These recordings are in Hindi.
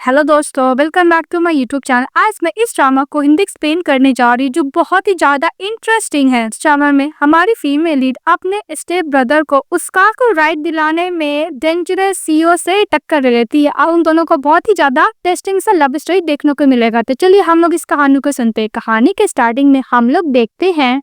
हेलो दोस्तों, welcome back to my YouTube channel. आज मैं इस ड्रामा को हिंदी एक्सप्लेन करने जा रही हूँ जो बहुत ही ज्यादा इंटरेस्टिंग है। इस ड्रामा में हमारी फीमेल लीड अपने स्टेप ब्रदर को उसका को राइट दिलाने में डेंजरस सीईओ से टक्कर ले लेती है और उन दोनों को बहुत ही ज्यादा टेस्टिंग सा लव स्टोरी देखने को मिलेगा। तो चलिए हम लोग इस कहानी को सुनते हैं। कहानी के स्टार्टिंग में हम लोग देखते हैं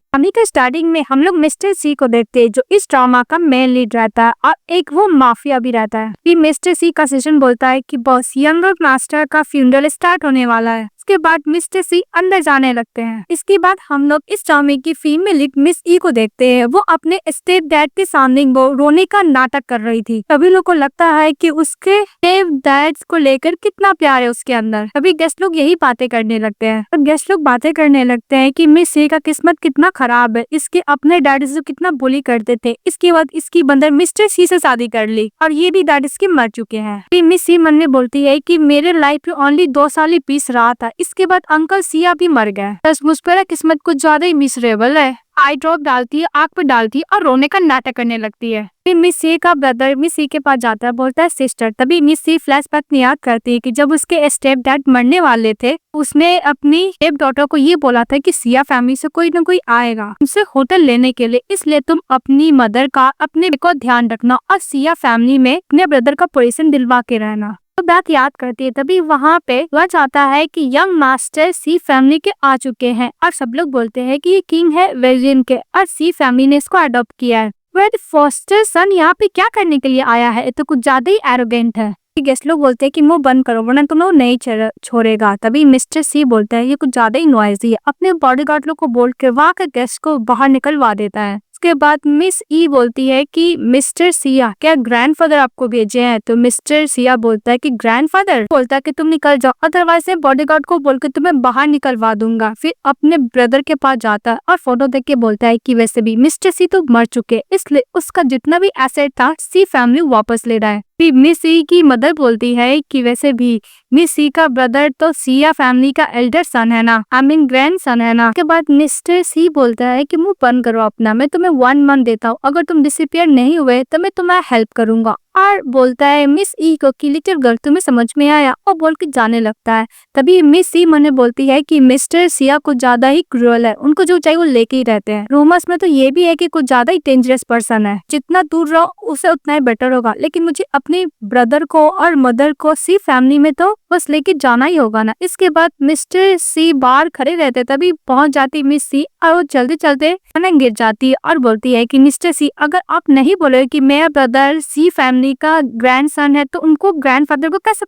मिस्टर सी को देखते हैं जो इस ड्रामा का मेन लीड रहता है और एक वो माफिया भी रहता है। फिर मिस्टर सी का सेशन बोलता है कि बॉस यंगर मास्टर का फ्यूनरल स्टार्ट होने वाला है। इसके बाद मिस्टर सी अंदर जाने लगते हैं। इसके बाद हम लोग इस ड्रामे की फीमेल लीड मिस ई को देखते हैं। वो अपने स्टेप डैड के सामने वो रोने का नाटक कर रही थी। सभी लोग को लगता है कि उसके स्टेप डैड को लेकर कितना प्यार है उसके अंदर। अभी गेस्ट लोग यही बातें करने लगते हैं और गेस्ट लोग बातें करने लगते हैं कि मिस सी का किस्मत कितना खराब है, इसके अपने डैडी से कितना बुली करते थे। इसके बाद इसकी बंदर मिस्टर सी से शादी कर ली और ये भी डैडी इसके मर चुके हैं। फिर मिस सी मन में बोलती है कि मेरे लाइफ में ओनली 2 साल ही पीस रहा था। इसके बाद अंकल सिया भी मर गए। बस मुझ पर किस्मत कुछ ज्यादा ही मिसरेबल है। आई ड्रॉप डालती है, आग पे डालती है और रोने का नाटक करने लगती है। फिर मिस सी का ब्रदर मिस सी के पास जाता है, बोलता है सिस्टर। तभी मिस सी फ्लैशबैक में याद करती है कि जब उसके स्टेप डैड मरने वाले थे उसने अपनी स्टेप डॉटर को ये बोला था कि सिया फैमिली से कोई न कोई आएगा उनसे होटल लेने के लिए, इसलिए तुम अपनी मदर का अपने को ध्यान रखना और सिया फैमिली में अपने ब्रदर का पोजीशन दिलवा के रहना। तो बात याद करती है। तभी वहाँ पे वह चाहता है कि यंग मास्टर सी फैमिली के आ चुके हैं और सब लोग बोलते हैं कि ये किंग है वर्जिन के और सी फैमिली ने इसको अडॉप्ट किया है। वह फॉस्टर सन यहाँ पे क्या करने के लिए आया है, तो कुछ ज्यादा ही एरोगेंट है। गेस्ट लोग बोलते हैं कि मुंह बंद करो वरना तुम लोग नहीं छोड़ेगा। तभी मिस्टर सी बोलता है ये कुछ ज्यादा ही नॉइजी है। अपने बॉडीगार्ड लोग को बोल के वहाँ के गेस्ट को बाहर निकलवा देता है। उसके बाद मिस ई बोलती है कि मिस्टर सिया क्या ग्रैंडफादर आपको भेजे हैं? तो मिस्टर सिया बोलता है कि ग्रैंडफादर? बोलता है कि तुम निकल जाओ अदरवाइज मैं बॉडीगार्ड को बोल के तुम्हें बाहर निकलवा दूंगा। फिर अपने ब्रदर के पास जाता है और फोटो देख के बोलता है कि वैसे भी मिस्टर सी तो मर चुके, इसलिए उसका जितना भी एसेट था सी फैमिली वापस ले रहा है। फिर मिस सी की मदर बोलती है कि वैसे भी मिस सी का ब्रदर तो सिया फैमिली का एल्डर सन है ना, आई मीन ग्रैंड सन है ना। के बाद मिस्टर सी बोलता है कि मुंह बंद करो अपना, मैं तुम्हें 1 मंथ देता हूँ, अगर तुम डिसअपियर नहीं हुए तो मैं तुम्हारा हेल्प करूंगा। और बोलता है मिस ई को कि लिटिल गर्ल तुम्हें समझ में आया, और बोल के जाने लगता है। तभी मिस सी मन बोलती है कि मिस्टर सिया कुछ ज्यादा ही क्रूअल है, उनको जो चाहिए वो लेके ही रहते हैं। रूमर्स में तो ये भी है कि कुछ ज्यादा ही डेंजरस पर्सन है, जितना दूर रहो उसे उतना ही बेटर होगा। लेकिन मुझे अपने ब्रदर को और मदर को सी फैमिली में तो बस लेके जाना ही होगा ना। इसके बाद मिस्टर सी बाहर खड़े रहते, तभी पहुंच जाती मिस सी और वो चलते चलते गिर जाती है और बोलती है कि मिस्टर सी अगर आप नहीं बोले कि मेरा ब्रदर सी फैमिली का ग्रैंडसन है तो उनको ग्रैंडफादर को कैसे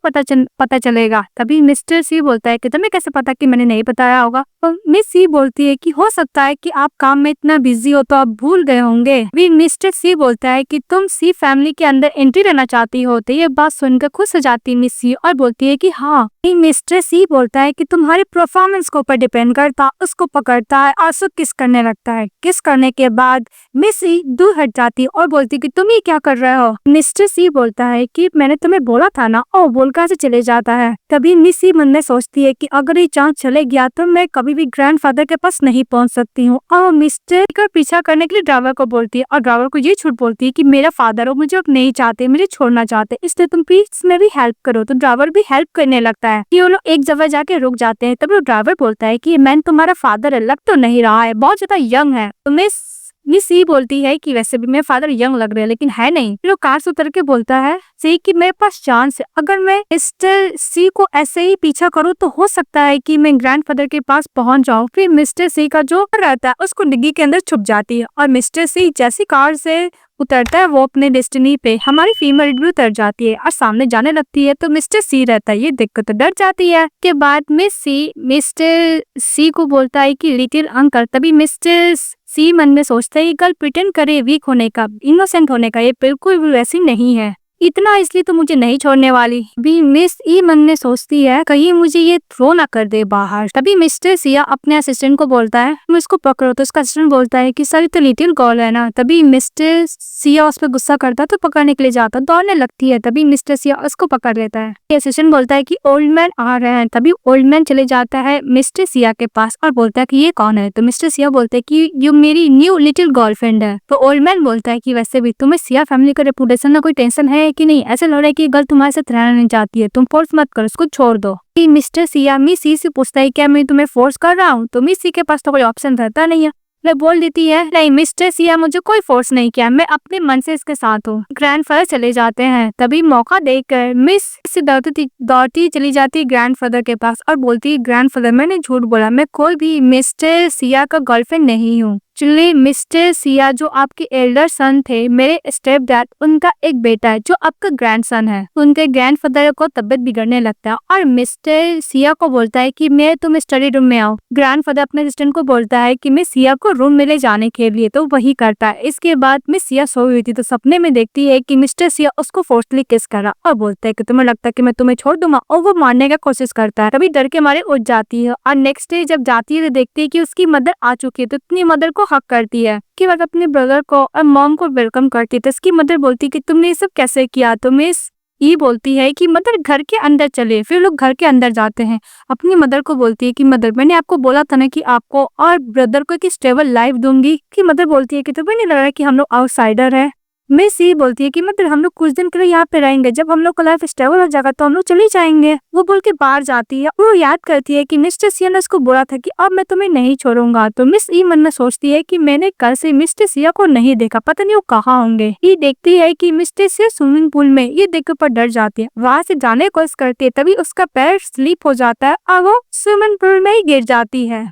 पता चलेगा? तभी मिस्टर सी बोलता है कि तुम्हें कैसे पता कि मैंने नहीं बताया होगा? तो मिस सी बोलती है कि हो सकता है कि आप काम में इतना बिजी हो तो आप भूल गए होंगे। भी मिस्टर सी बोलता है कि तुम सी फैमिली के अंदर एंट्री लेना चाहती हो। तो ये बात सुनकर खुश हो जाती है मिस सी और बोलती है कि हाँ। मिस्टर सी बोलता है कि तुम्हारे परफॉर्मेंस के ऊपर डिपेंड करता, उसको पकड़ता है और उसको किस करने लगता है। किस करने के बाद मिस सी दूर हट जाती है और बोलती है कि तुम ये क्या कर रहे हो? मिस्टर सी बोलता है कि मैंने तुम्हें बोला था ना, और बोलकर से चले जाता है। तभी मिस सी मन में सोचती है कि अगर ये चांस चले गया तो मैं कभी भी ग्रैंडफादर के पास नहीं पहुंच सकती हूँ। और मिस्टर का पीछा करने के लिए ड्राइवर को बोलती है और ड्राइवर को ये छूट बोलती है कि मेरा फादर हो, मुझे अब नहीं चाहते, मुझे छोड़ना चाहते, इसलिए तुम प्लीज मेरी हेल्प करो। तो ड्राइवर भी हेल्प करने लगता है। कि वो लोग एक जगह जाके रुक जाते हैं। तब वो ड्राइवर बोलता है कि मैन तुम्हारा फादर है, लग तो नहीं रहा है, बहुत ज्यादा यंग है। तो मिस सी बोलती है कि वैसे भी मेरे फादर यंग लग रहे हैं लेकिन है नहीं। फिर वो कार से उतर के बोलता है सी कि मेरे पास चांस है, अगर मैं मिस्टर सी को ऐसे ही पीछा करूँ तो हो सकता है कि मैं ग्रैंडफादर के पास पहुंच जाऊं। फिर मिस्टर सी का जो रहता है उसको डिग्गी के अंदर छुप जाती है और मिस्टर सी जैसी कार से उतरता है वो अपने डेस्टिनी पे हमारी फीमेल भी उतर जाती है और सामने जाने लगती है। तो मिस्टर सी रहता है, ये देखकर तो डर जाती है। के बाद मिस सी मिस्टर सी को बोलता है कि लिटिल अंकल। तभी मिस्टर सी मन में सोचता है गर्ल प्रिटेंड करे वीक होने का, इनोसेंट होने का, ये बिल्कुल भी वैसी नहीं है, इतना इसलिए तो मुझे नहीं छोड़ने वाली। भी मिस ई मन में सोचती है कहीं मुझे ये थ्रो ना कर दे बाहर। तभी मिस्टर सिया अपने असिस्टेंट को बोलता है तुम इसको पकड़ो। तो उसका असिस्टेंट बोलता है कि सर तो लिटिल गर्ल है ना। तभी मिस्टर सिया उस पर गुस्सा करता तो पकड़ने के लिए जाता, दौड़ने लगती है। तभी मिस्टर सिया उसको पकड़ लेता है। असिस्टेंट बोलता है कि ओल्ड मैन आ रहे हैं। तभी ओल्ड मैन चले जाता है मिस्टर सिया के पास और बोलता है कि ये कौन है? तो मिस्टर सिया बोलते है कि ये मेरी न्यू लिटिल गर्लफ्रेंड है। तो ओल्ड मैन बोलता है कि वैसे भी तुम्हें सिया फैमिली का रेपुटेशन ना कोई टेंशन है कि नहीं, ऐसा लग रहा है कि गर्ल तुम्हारे साथ रहना नहीं चाहती है, तुम फोर्स मत करो, उसको छोड़ दो। मिस्टर सिया मिस सी से पूछता है क्या मैं तुम्हें फोर्स कर रहा हूँ, तो मिस सी के पास तो कोई ऑप्शन रहता नहीं है। मैं बोल देती है नहीं मिस्टर सिया मुझे कोई फोर्स नहीं किया, मैं अपने मन से इसके साथ हूँ। ग्रैंडफादर चले जाते हैं, तभी मौका देखकर मिस से दौड़ती चली जाती है ग्रैंडफादर के पास और बोलती है ग्रैंडफादर मैंने झूठ बोला, मैं कोई भी मिस्टर सिया का गर्लफ्रेंड नहीं हूँ। एक्चुअली मिस्टर सिया जो आपके एल्डर सन थे, मेरे स्टेप डैड, उनका एक बेटा है जो आपका ग्रैंडसन है। उनके ग्रैंडफादर को तबियत बिगड़ने लगता है और मिस्टर सिया को बोलता है कि मैं तुम स्टडी रूम में आओ। ग्रैंडफादर अपने असिस्टेंट को बोलता है कि मैं सिया को रूम में ले जाने के लिए, तो वही करता है। इसके बाद मिस सिया सोई हुई थी तो सपने में देखती है कि मिस्टर सिया उसको फोर्सली किस करा और बोलता है कि तुम्हें लगता है कि मैं तुम्हें छोड़ दूंगा, और वो मारने का कोशिश करता है। तभी डर के मारे उठ जाती है और नेक्स्ट डे जब जाती है तो देखती है कि उसकी मदर आ चुकी है, तो अपनी मदर को हक करती है कि वह अपने ब्रदर को और मॉम को वेलकम करती है। तो इसकी मदर बोलती है कि तुमने ये सब कैसे किया, तो मिस ये बोलती है कि मदर घर के अंदर चले। फिर लोग घर के अंदर जाते हैं। अपनी मदर को बोलती है कि मदर मैंने आपको बोला था ना कि आपको और ब्रदर को एक स्टेबल लाइफ दूंगी। कि मदर बोलती है कि तुम्हें नहीं लग रहा है कि हम लोग आउटसाइडर है। मिस ये बोलती है कि मदर हम लोग कुछ दिन के लिए यहाँ पे रहेंगे, जब हम लोग का लाइफ स्टेबल हो जाएगा तो हम लोग चले जाएंगे। वो बोल के बाहर जाती है। वो याद करती है कि मिस्टर सिया ने उसको बोला था कि अब मैं तुम्हें नहीं छोड़ूंगा। तो मिस ई मन में सोचती है कि मैंने कल से मिस्टर सिया को नहीं देखा, पता नहीं वो कहाँ होंगे। ये देखती है कि मिस्टर सिया स्विमिंग पूल में, ये देखकर पर डर जाती है, वहां से जाने की कोशिश करती है। तभी उसका पैर स्लिप हो जाता है और वो स्विमिंग पूल में ही गिर जाती है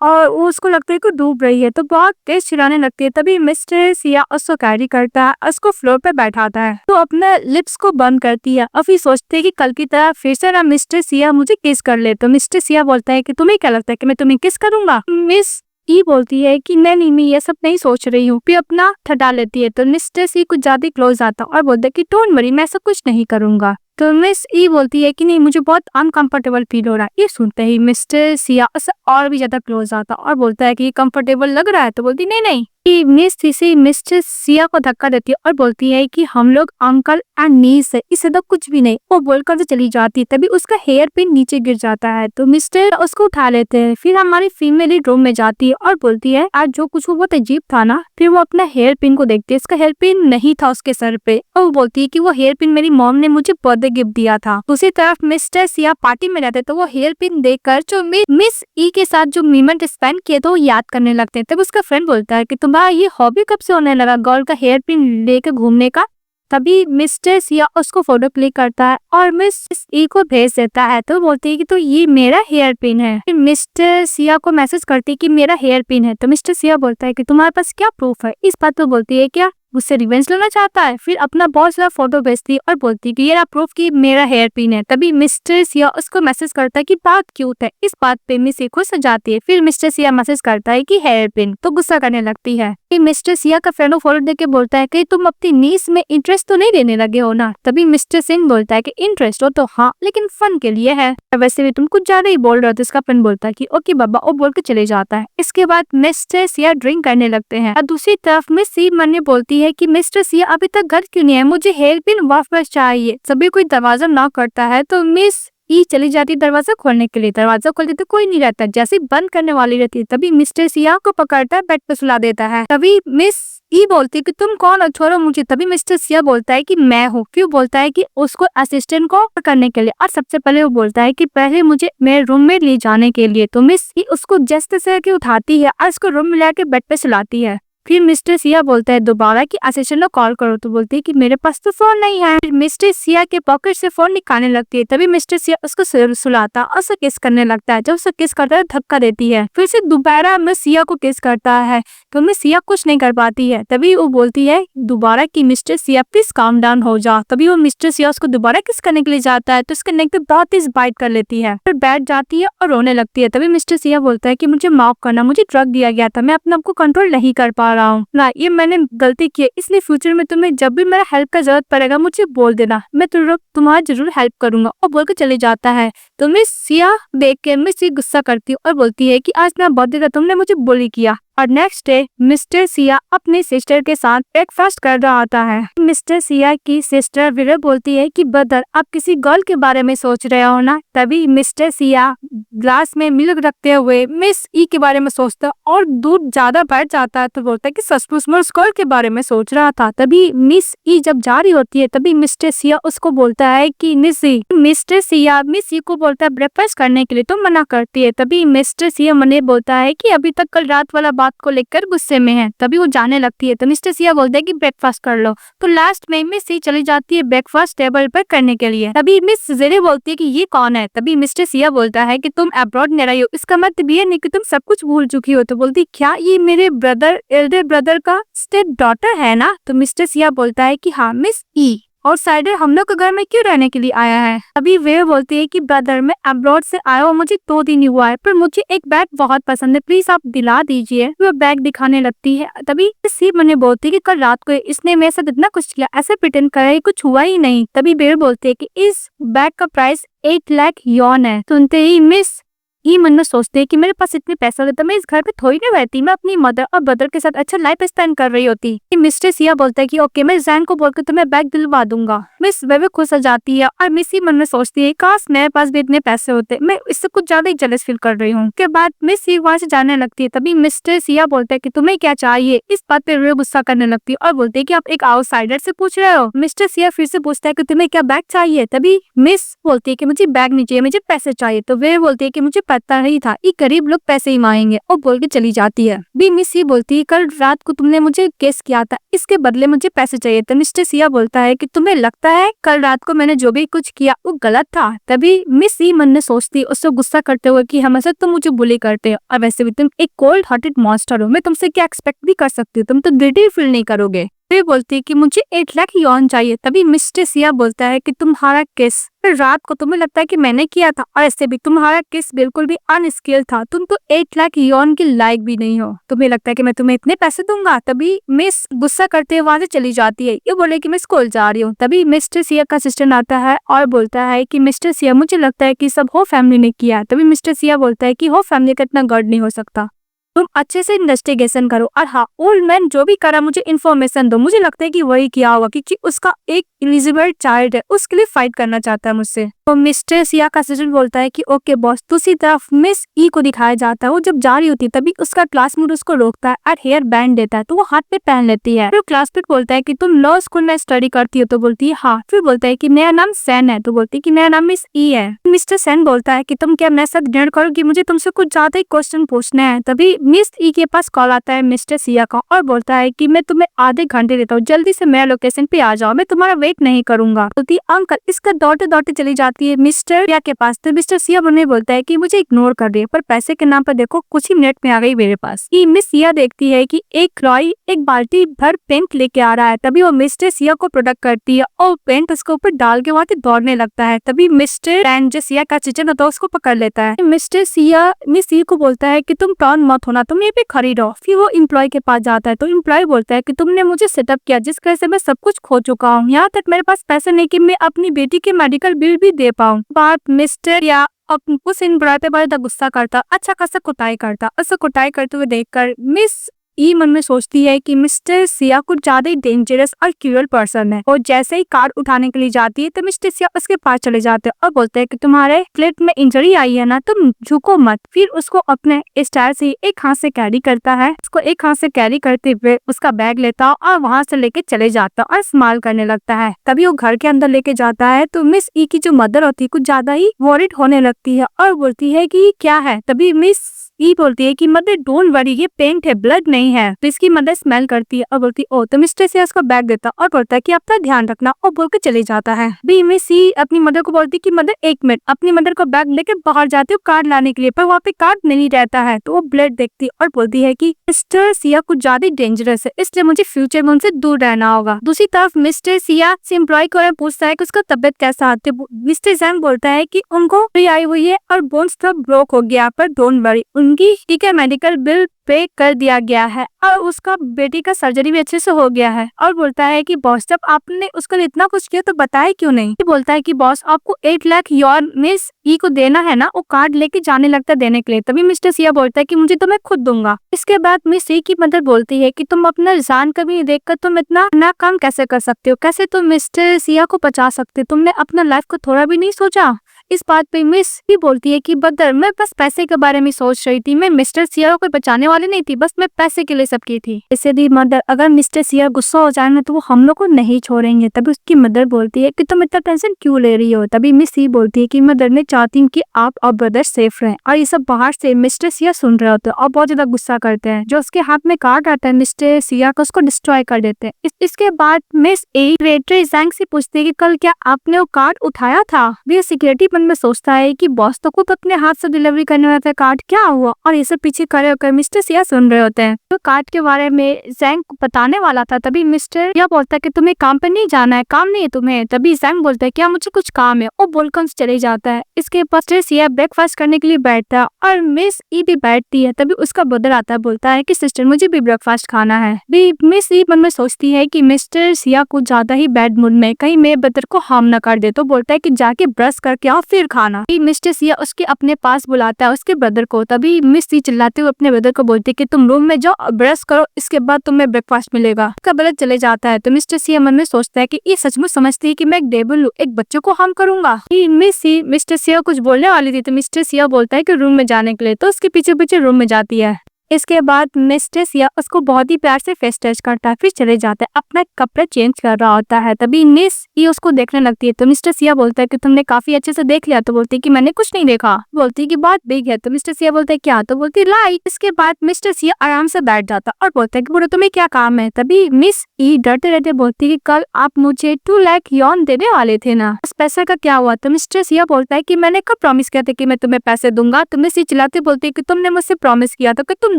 और वो उसको लगता है कि डूब रही है, तो बहुत तेज चिल्लाने लगती है। तभी मिस्टर सिया उसको कैरी करता है, उसको फ्लोर पे बैठाता है, तो अपने लिप्स को बंद करती है और फिर सोचते है कि कल की तरह फिर से ना मिस्टर सिया मुझे किस कर ले। तो मिस्टर सिया बोलता है कि तुम्हें क्या लगता है कि मैं तुम्हें किस करूंगा। मिस ई बोलती है कि नहीं मैं ये सब नहीं सोच रही हूँ, फिर अपना ठटा लेती है। तो मिस्टर सी कुछ ज्यादा क्लोज आता और बोलता है कि डोंट वरी मैं ऐसा कुछ नहीं करूंगा। तो मिस ई बोलती है कि नहीं मुझे बहुत अनकंफर्टेबल फील हो रहा है। ये सुनते ही मिस्टर सिया उससे और भी ज्यादा क्लोज आता और बोलता है कि ये कंफर्टेबल लग रहा है। तो बोलती नहीं। मिस सी मिस्टर सिया को धक्का देती है और बोलती है कि हम लोग अंकल एंड नीस है, इससे तो कुछ भी नहीं। वो बोलकर तो चली जाती है। तभी उसका हेयर पिन नीचे गिर जाता है, तो मिस्टर उसको उठा लेते हैं। फिर हमारी फीमेल रूम में जाती है और बोलती है आज जो कुछ बहुत अजीब था ना। फिर वो अपना हेयर पिन को देखती है, इसका हेयर पिन नहीं था उसके सर पे, और वो बोलती है कि वो हेयर पिन मेरी मॉम ने मुझे बर्थडे गिफ्ट दिया था। दूसरी तरफ मिस्टर सिया पार्टी में रहते तो वो हेयर पिन देखकर जो मिस ई के साथ जो मोमेंट स्पेंड किए तो वो याद करने लगते हैं। तब उसका फ्रेंड बोलता है कि तुम्हारा ये हॉबी कब से होने लगा गर्ल का हेयर पिन लेकर घूमने का। तभी मिस्टर सिया उसको फोटो क्लिक करता है और मिस ई को भेज देता है। तो बोलती है कि तो ये मेरा हेयर पिन है। फिर मिस्टर सिया को मैसेज करती है कि मेरा हेयर पिन है। तो मिस्टर सिया बोलता है कि तुम्हारे पास क्या प्रूफ है। इस बात पे बोलती है क्या मुझसे रिवेंज लेना चाहता है। फिर अपना बहुत सारा फोटो भेजती है और बोलती है कि ये प्रूफ कि मेरा हेयर पिन है। तभी मिस्टर सिया उसको मैसेज करता है कि बात क्यूट है। इस बात पे मिस ई खुश हो जाती है। फिर मिस्टर सिया मैसेज करता है कि हेयर पिन, तो गुस्सा करने लगती है। फिर मिस्टर सिया का फ्रेंड फोटो देख के बोलता है कि तुम अपनी नीस में इंटरेस्ट तो नहीं लेने लगे हो ना। तभी मिस्टर सिंह बोलता है कि इंटरेस्ट हो तो हाँ, लेकिन फन के लिए है, वैसे भी तुम कुछ ज्यादा ही बोल रहे हो। तो इसका फ्रेंड बोलता है कि ओके बाबा, और बोल के चले जाता है। इसके बाद मिस्टर सिया ड्रिंक करने लगते हैं और दूसरी तरफ मिस सी मन में बोलती है कि मिस्टर सिया अभी तक घर क्यों नहीं है, मुझे हेयर पिन वापस चाहिए। सभी कोई दरवाजा नॉक करता है तो मिस ई चली जाती दरवाजा खोलने के लिए। दरवाजा खोलते तो कोई नहीं रहता, जैसे बंद करने वाली रहती है तभी मिस्टर सिया को पकड़ता है, बेड पे सुला देता है। तभी मिस ई बोलती है कि तुम कौन हो, छोड़ो मुझे। तभी मिस्टर सिया बोलता है कि मैं हूँ। फिर बोलता है कि उसको असिस्टेंट को करने के लिए, और सबसे पहले वो बोलता है कि पहले मुझे मेरे रूम में ले जाने के लिए। तो मिस ई उसको जस्ट से के उठाती है और उसको रूम में लाके बेड पे सुलाती है। फिर मिस्टर सिया बोलता है दोबारा कि असिस्टेंट को कॉल करो। तो बोलती है कि मेरे पास तो फोन नहीं है। फिर मिस्टर सिया के पॉकेट से फोन निकालने लगती है। तभी मिस्टर सिया उसको सुलाता और उसे किस करने लगता है। जब उसे किस करता है धक्का देती है। फिर से दोबारा मिस सिया को किस करता है तो मिस सिया कुछ नहीं कर पाती है। तभी वो बोलती है दोबारा कि mister Siya please calm down हो जा। तभी वो मिस्टर सिया उसको दोबारा किस करने के लिए जाता है तो उसके नेक पे बहुत तेज बाइट कर लेती है। फिर बैठ जाती है और रोने लगती है। तभी मिस्टर सिया बोलता है कि मुझे माफ करना, मुझे ड्रग दिया गया था, मैं अपने आप को कंट्रोल नहीं कर पा रहा हूँ ना, ये मैंने गलती की है, इसलिए फ्यूचर में तुम्हें जब भी मेरा हेल्प का जरूरत पड़ेगा मुझे बोल देना, मैं तुम्हारा जरूर हेल्प करूंगा। और बोल के चले जाता है। तो मिस सिया देख के मिस सी गुस्सा करती है और बोलती है कि आज मेरा बर्थडे था, तुमने मुझे बुली किया और नेक्स्ट डे मिस्टर सिया अपने सिस्टर के साथ ब्रेकफास्ट कर रहा होता है। मिस्टर सिया की सिस्टर विरल बोलती है कि ब्रदर आप किसी गर्ल के बारे में सोच रहे हो ना। तभी मिस्टर सिया ग्लास में मिल्क रखते हुए मिस ई के बारे में सोचता है और दूध ज्यादा बढ़ जाता है तो बोलता है कि सचमुच मैं उस गर्ल के बारे में सोच रहा था। तभी मिस ई जब जा रही होती है तभी मिस्टर सिया उसको बोलता है कि मिस्टर सिया मिस ई को बोलता है ब्रेकफास्ट करने के लिए तो मना करती है। तभी मिस्टर सिया मने बोलता है कि अभी तक कल रात वाला बात को लेकर गुस्से में है। तभी वो जाने लगती है तो मिस्टर सिया बोलता है कि ब्रेकफास्ट कर लो। तो लास्ट में मिस ई चली जाती है ब्रेकफास्ट टेबल पर करने के लिए। तभी मिस जेरे बोलती है कि ये कौन है। तभी मिस्टर सिया बोलता है कि तुम अब्रॉड में रही हो इसका मतलब ये नहीं कि तुम सब कुछ भूल चुकी हो। तो बोलती क्या ये मेरे एल्डर ब्रदर का स्टेप डॉटर है ना। तो मिस्टर सिया बोलता है कि हाँ मिस ई और साइडर हम लोग के घर में क्यों रहने के लिए आया है। अभी वे बोलती है कि ब्रदर मैं अब्रॉड से आया हूँ मुझे 2 दिन ही हुआ है पर मुझे एक बैग बहुत पसंद है प्लीज आप दिला दीजिए। वो बैग दिखाने लगती है। तभी सी मने बोलती है कि कल रात को इसने मेरे साथ इतना कुछ किया ऐसे प्रिटेंड कर कुछ हुआ ही नहीं। तभी बेर बोलती है कि इस बैग का प्राइस 8 लाख यॉन है। सुनते ही मिस ये मन में सोचते हैं कि मेरे पास इतने पैसे होते मैं इस घर पे थोड़ी ना रहती मैं अपनी मदर और ब्रदर के साथ अच्छा लाइफ स्पेंड कर रही होती। मिस्टर सिया बोलता है कि ओके मैं जैन को बोलकर तुम्हें बैग दिलवा दूंगा। मिस वे खुश हो जाती है और मिस ही मन में सोचती है काश मेरे पास भी इतने पैसे होते मैं इससे कुछ ज्यादा ही जेलस फील कर रही हूँ। के बाद मिस ही वहाँ से जाने लगती है। तभी मिस्टर सिया बोलता है कि तुम्हें क्या चाहिए। इस बात पे वे गुस्सा करने लगती है और बोलते है कि आप एक आउटसाइडर से पूछ रहे हो। मिस्टर सिया फिर से पूछता है कि तुम्हें क्या बैग चाहिए। तभी मिस बोलती है कि मुझे बैग नहीं चाहिए मुझे पैसे चाहिए। तो वे बोलती है कि मुझे पता नहीं था गरीब लोग पैसे ही मांगेंगे और बोल के चली जाती है। बी मिस सी बोलती है कल रात को तुमने मुझे केस किया था इसके बदले मुझे पैसे चाहिए थे। मिस्टर सिया बोलता है कि तुम्हें लगता है कल रात को मैंने जो भी कुछ किया वो गलत था। तभी मिस सी मन में सोचती उससे गुस्सा करते हुए कि हमेशा तुम मुझे बुली करते हो और वैसे भी तुम एक कोल्ड हार्टेड मॉन्स्टर हो मैं तुमसे क्या एक्सपेक्ट भी कर सकती हूँ तुम तो गिल्टी फील नहीं करोगे। वे बोलती है कि मुझे 8 लाख यॉन चाहिए। तभी मिस्टर सिया बोलता है कि तुम्हारा केस रात को तुम्हें लगता है कि मैंने किया था और ऐसे भी तुम्हारा केस बिल्कुल भी अनस्किल्ड था तुम तो 8 लाख यॉन की लायक भी नहीं हो तुम्हें लगता है कि मैं तुम्हें इतने पैसे दूंगा। तभी मिस गुस्सा करते हुए वहां से चली जाती है। ये बोले कि मैं स्कूल जा रही हूँ। तभी मिस्टर सिया का असिस्टेंट आता है और बोलता है कि मिस्टर सिया मुझे लगता है कि सब हो फैमिली ने किया। तभी मिस्टर सिया बोलता है कि हो फैमिली का इतना गॉड नहीं हो सकता तुम अच्छे से इन्वेस्टिगेशन करो और हाँ ओल्ड मैन जो भी करा मुझे इन्फॉर्मेशन दो मुझे लगता है कि वही किया होगा क्योंकि उसका एक एलिजिबल चाइल्ड है उसके लिए फाइट करना चाहता है मुझसे। तो मिस्टर सिया का असिस्टेंट बोलता है कि ओके बॉस। दूसरी तरफ मिस ई को दिखाया जाता है वो जब जा रही होती है तभी उसका क्लासमेट उसको रोकता है और हेयर बैंड देता है तो वो हाथ पे पहन लेती है। फिर क्लासमेट बोलता है कि तुम लॉ स्कूल में स्टडी करती हो तो बोलती है हाँ। फिर बोलता है कि मेरा नाम सैन है तो बोलती है कि मेरा नाम मिस ई है। मिस्टर सैन बोलता है कि तुम क्या मेरे साथ डिनर करोगी मुझे तुमसे कुछ ज्यादा ही क्वेश्चन पूछना है। तभी मिस ई के पास कॉल आता है मिस्टर सिया का और बोलता है कि मैं तुम्हें आधे घंटे देता हूँ जल्दी से मेरे लोकेशन पे आ जाओ मैं तुम्हारा वेट नहीं करूंगा। बोलती अंकल इसका दौड़ते दौड़ते चली जाती है मिस्टर सिया के पास। तो मिस्टर सिया उन्हें बोलता है कि मुझे इग्नोर कर रही है पर पैसे के नाम पर देखो कुछ ही मिनट में आ गई मेरे पास। मिस सिया देखती है कि एक रॉय एक बाल्टी भर पेंट लेके आ रहा है। तभी वो मिस्टर सिया को प्रोडक्ट करती है और पेंट उसके ऊपर डाल के वहाँ से दौड़ने लगता है। तभी मिस्टर एंड जो सिया का चिचन होता है उसको पकड़ लेता है। मिस्टर सिया मिस सिया को बोलता है कि तुम टर्न मत होना तुम ये पे खड़ी रहो। फिर वो एम्प्लॉय के पास जाता है तो एम्प्लॉय बोलता है कि तुमने मुझे सेटअप किया जिस वजह से मैं सब कुछ खो चुका हूँ यहाँ तक मेरे पास पैसे नहीं कि मैं अपनी बेटी के मेडिकल बिल भी दे पाऊँ। बात मिस्टर या उस एम्प्लॉय पे बड़ा गुस्सा करता अच्छा खासा कुटाई करता। उसे कुटाई करते हुए देखकर मिस ई मन में सोचती है कि मिस्टर सिया कुछ ज्यादा ही डेंजरस और क्रूअल पर्सन है और जैसे ही कार उठाने के लिए जाती है तो मिस्टर सिया उसके पास चले जाते हैं और बोलते हैं कि तुम्हारे प्लेट में इंजरी आई है ना तुम झुको मत। फिर उसको अपने स्टाइल से एक हाथ से कैरी करता है उसको एक हाथ से कैरी करते हुए उसका बैग लेता और वहां से लेके चले जाता और स्माइल करने लगता है। तभी वो घर के अंदर लेके जाता है तो मिस ई की जो मदर होती है कुछ ज्यादा ही वॉरिड होने लगती है और बोलती है कि क्या है। तभी मिस ई बोलती है कि मदर डोंट वरी ये पेंट है ब्लड नहीं है। तो इसकी मदर स्मेल करती है और बोलती है ओ। तो मिस्टर सिया उसका बैग देता और बोलता है कि अपना ध्यान रखना और बोल के चले जाता है। बी में सी अपनी मदर को बोलती है कि मदर एक मिनट अपनी मदर को बैग लेके बाहर जाती है कार्ड लाने के लिए पर वहाँ पे कार्ड नहीं रहता है। तो वो ब्लड देखती है और बोलती है कि मिस्टर सिया कुछ ज्यादा डेंजरस है इसलिए मुझे फ्यूचर में उनसे दूर रहना होगा। दूसरी तरफ मिस्टर सिया से एम्प्लॉय को पूछता है कि उसका तबियत कैसा है। मिस्टर जैन बोलता है कि उनको आई हुई है और बोन्स सब ब्रोक हो गया पर डोंट वरी उनकी ठीक है मेडिकल बिल पे कर दिया गया है और उसका बेटी का सर्जरी भी अच्छे से हो गया है। और बोलता है कि बॉस जब आपने उसके लिए इतना कुछ किया तो बताया क्यों नहीं। बोलता है कि बॉस आपको 8 लाख योर मिस ई को देना है ना। वो कार्ड लेके जाने लगता है देने के लिए, तभी मिस्टर सिया बोलता है कि मुझे तो मैं खुद दूंगा। इसके बाद मिस ई की मदर बोलती है कि तुम अपना जान कभी नहीं देखकर तुम इतना ना काम कैसे कर सकते हो, कैसे तुम मिस्टर सिया को बचा सकते हो, तुमने अपना लाइफ को थोड़ा भी नहीं सोचा। इस बात पे मिस भी बोलती है कि बदर मैं बस पैसे के बारे में सोच रही थी, मैं मिस्टर सिया को बचाने वाली नहीं थी, बस मैं पैसे के लिए सब की थी। इसे दी मदर अगर मिस्टर सिया गुस्सा हो जाए ना तो वो हम लोग को नहीं छोड़ेंगे। तभी उसकी मदर बोलती है कि तुम इतना टेंशन क्यों ले रही हो। तभी मिस ही बोलती है कि मदर मैं चाहती हूँ कि आप और ब्रदर सेफ रहें। और ये सब बाहर से मिस्टर सिया सुन रहे होते हैं और बहुत ज्यादा गुस्सा करते हैं। जो उसके हाथ में कार्ड आता है मिस्टर सिया को उसको डिस्ट्रॉय कर देते हैं। इसके बाद मिस ए क्रिएटर जैंग से पूछती है कि कल क्या आपने वो कार्ड उठाया था। भी सिक्योरिटी में सोचता है कि बॉस तो खुद अपने हाथ से डिलीवरी करने वाला था, कार्ड क्या हुआ। और ये सब पीछे खड़े होकर मिस्टर सिया सुन रहे होते हैं। तो कार्ड के बारे में जैंग बताने वाला था। तभी मिस्टर सिया बोलता है कि तुम्हें काम पे नहीं जाना है, काम नहीं है तुम्हें। तभी जैंग बोलता है क्या मुझे कुछ काम है, वो बोलकर चले जाता है। इसके बाद मिस्टर सिया ब्रेकफास्ट करने के लिए बैठता है और मिस ई भी बैठती है। तभी उसका ब्रदर आता है, बोलता है कि सिस्टर मुझे भी ब्रेकफास्ट खाना है। भी मिस ई मन में सोचती है कि मिस्टर सिया को ज्यादा ही बैड मूड में कहीं मेरे ब्रदर को हार्म न कर दे, तो बोलता है कि जाके ब्रश करके आओ फिर खाना। मिस्टर सिया उसके अपने पास बुलाता है उसके ब्रदर को। तभी मिस सी चिल्लाते हुए अपने ब्रदर को बोलती है कि तुम रूम में जाओ ब्रश करो, इसके बाद तुम्हें ब्रेकफास्ट मिलेगा। उसका ब्रदर चले जाता है। तो मिस्टर सिया मन में सोचता है कि ये सचमुच समझती है कि मैं एक डेविल हूँ, एक बच्चों को हार्म करूंगा। मिस सी मिस्टर सिया कुछ बोलने वाली थी तो मिस्टर सिया बोलता है कि रूम में जाने के लिए, तो उसके पीछे पीछे रूम में जाती है। इसके बाद मिस्टर सिया उसको बहुत ही प्यार से फेस टच करता है, फिर चले जाता है, अपना कपड़े चेंज कर रहा होता है। तभी मिस ये उसको देखने लगती है। तो मिस्टर सिया बोलता है कि तुमने काफी अच्छे से देख लिया। तो बोलती है कि मैंने कुछ नहीं देखा। बोलती है कि बात बिग है। तो मिस्टर सिया बोलता है क्या। तो बोलती है लाइट। इसके बाद मिस्टर सिया आराम से बैठ जाता और बोलता है कि बोलो तुम्हें क्या काम है। तभी मिस ई डरते रहते बोलती है कि कल आप मुझे 2 लाख यॉन देने वाले थे ना, उस पैसे का क्या हुआ। तो मिस्टर सिया बोलता है कि मैंने कब प्रॉमिस किया था कि मैं तुम्हें पैसे दूंगा। तो मिस ई चिल्लाते बोलती है कि तुमने मुझसे प्रॉमिस किया था कि तुम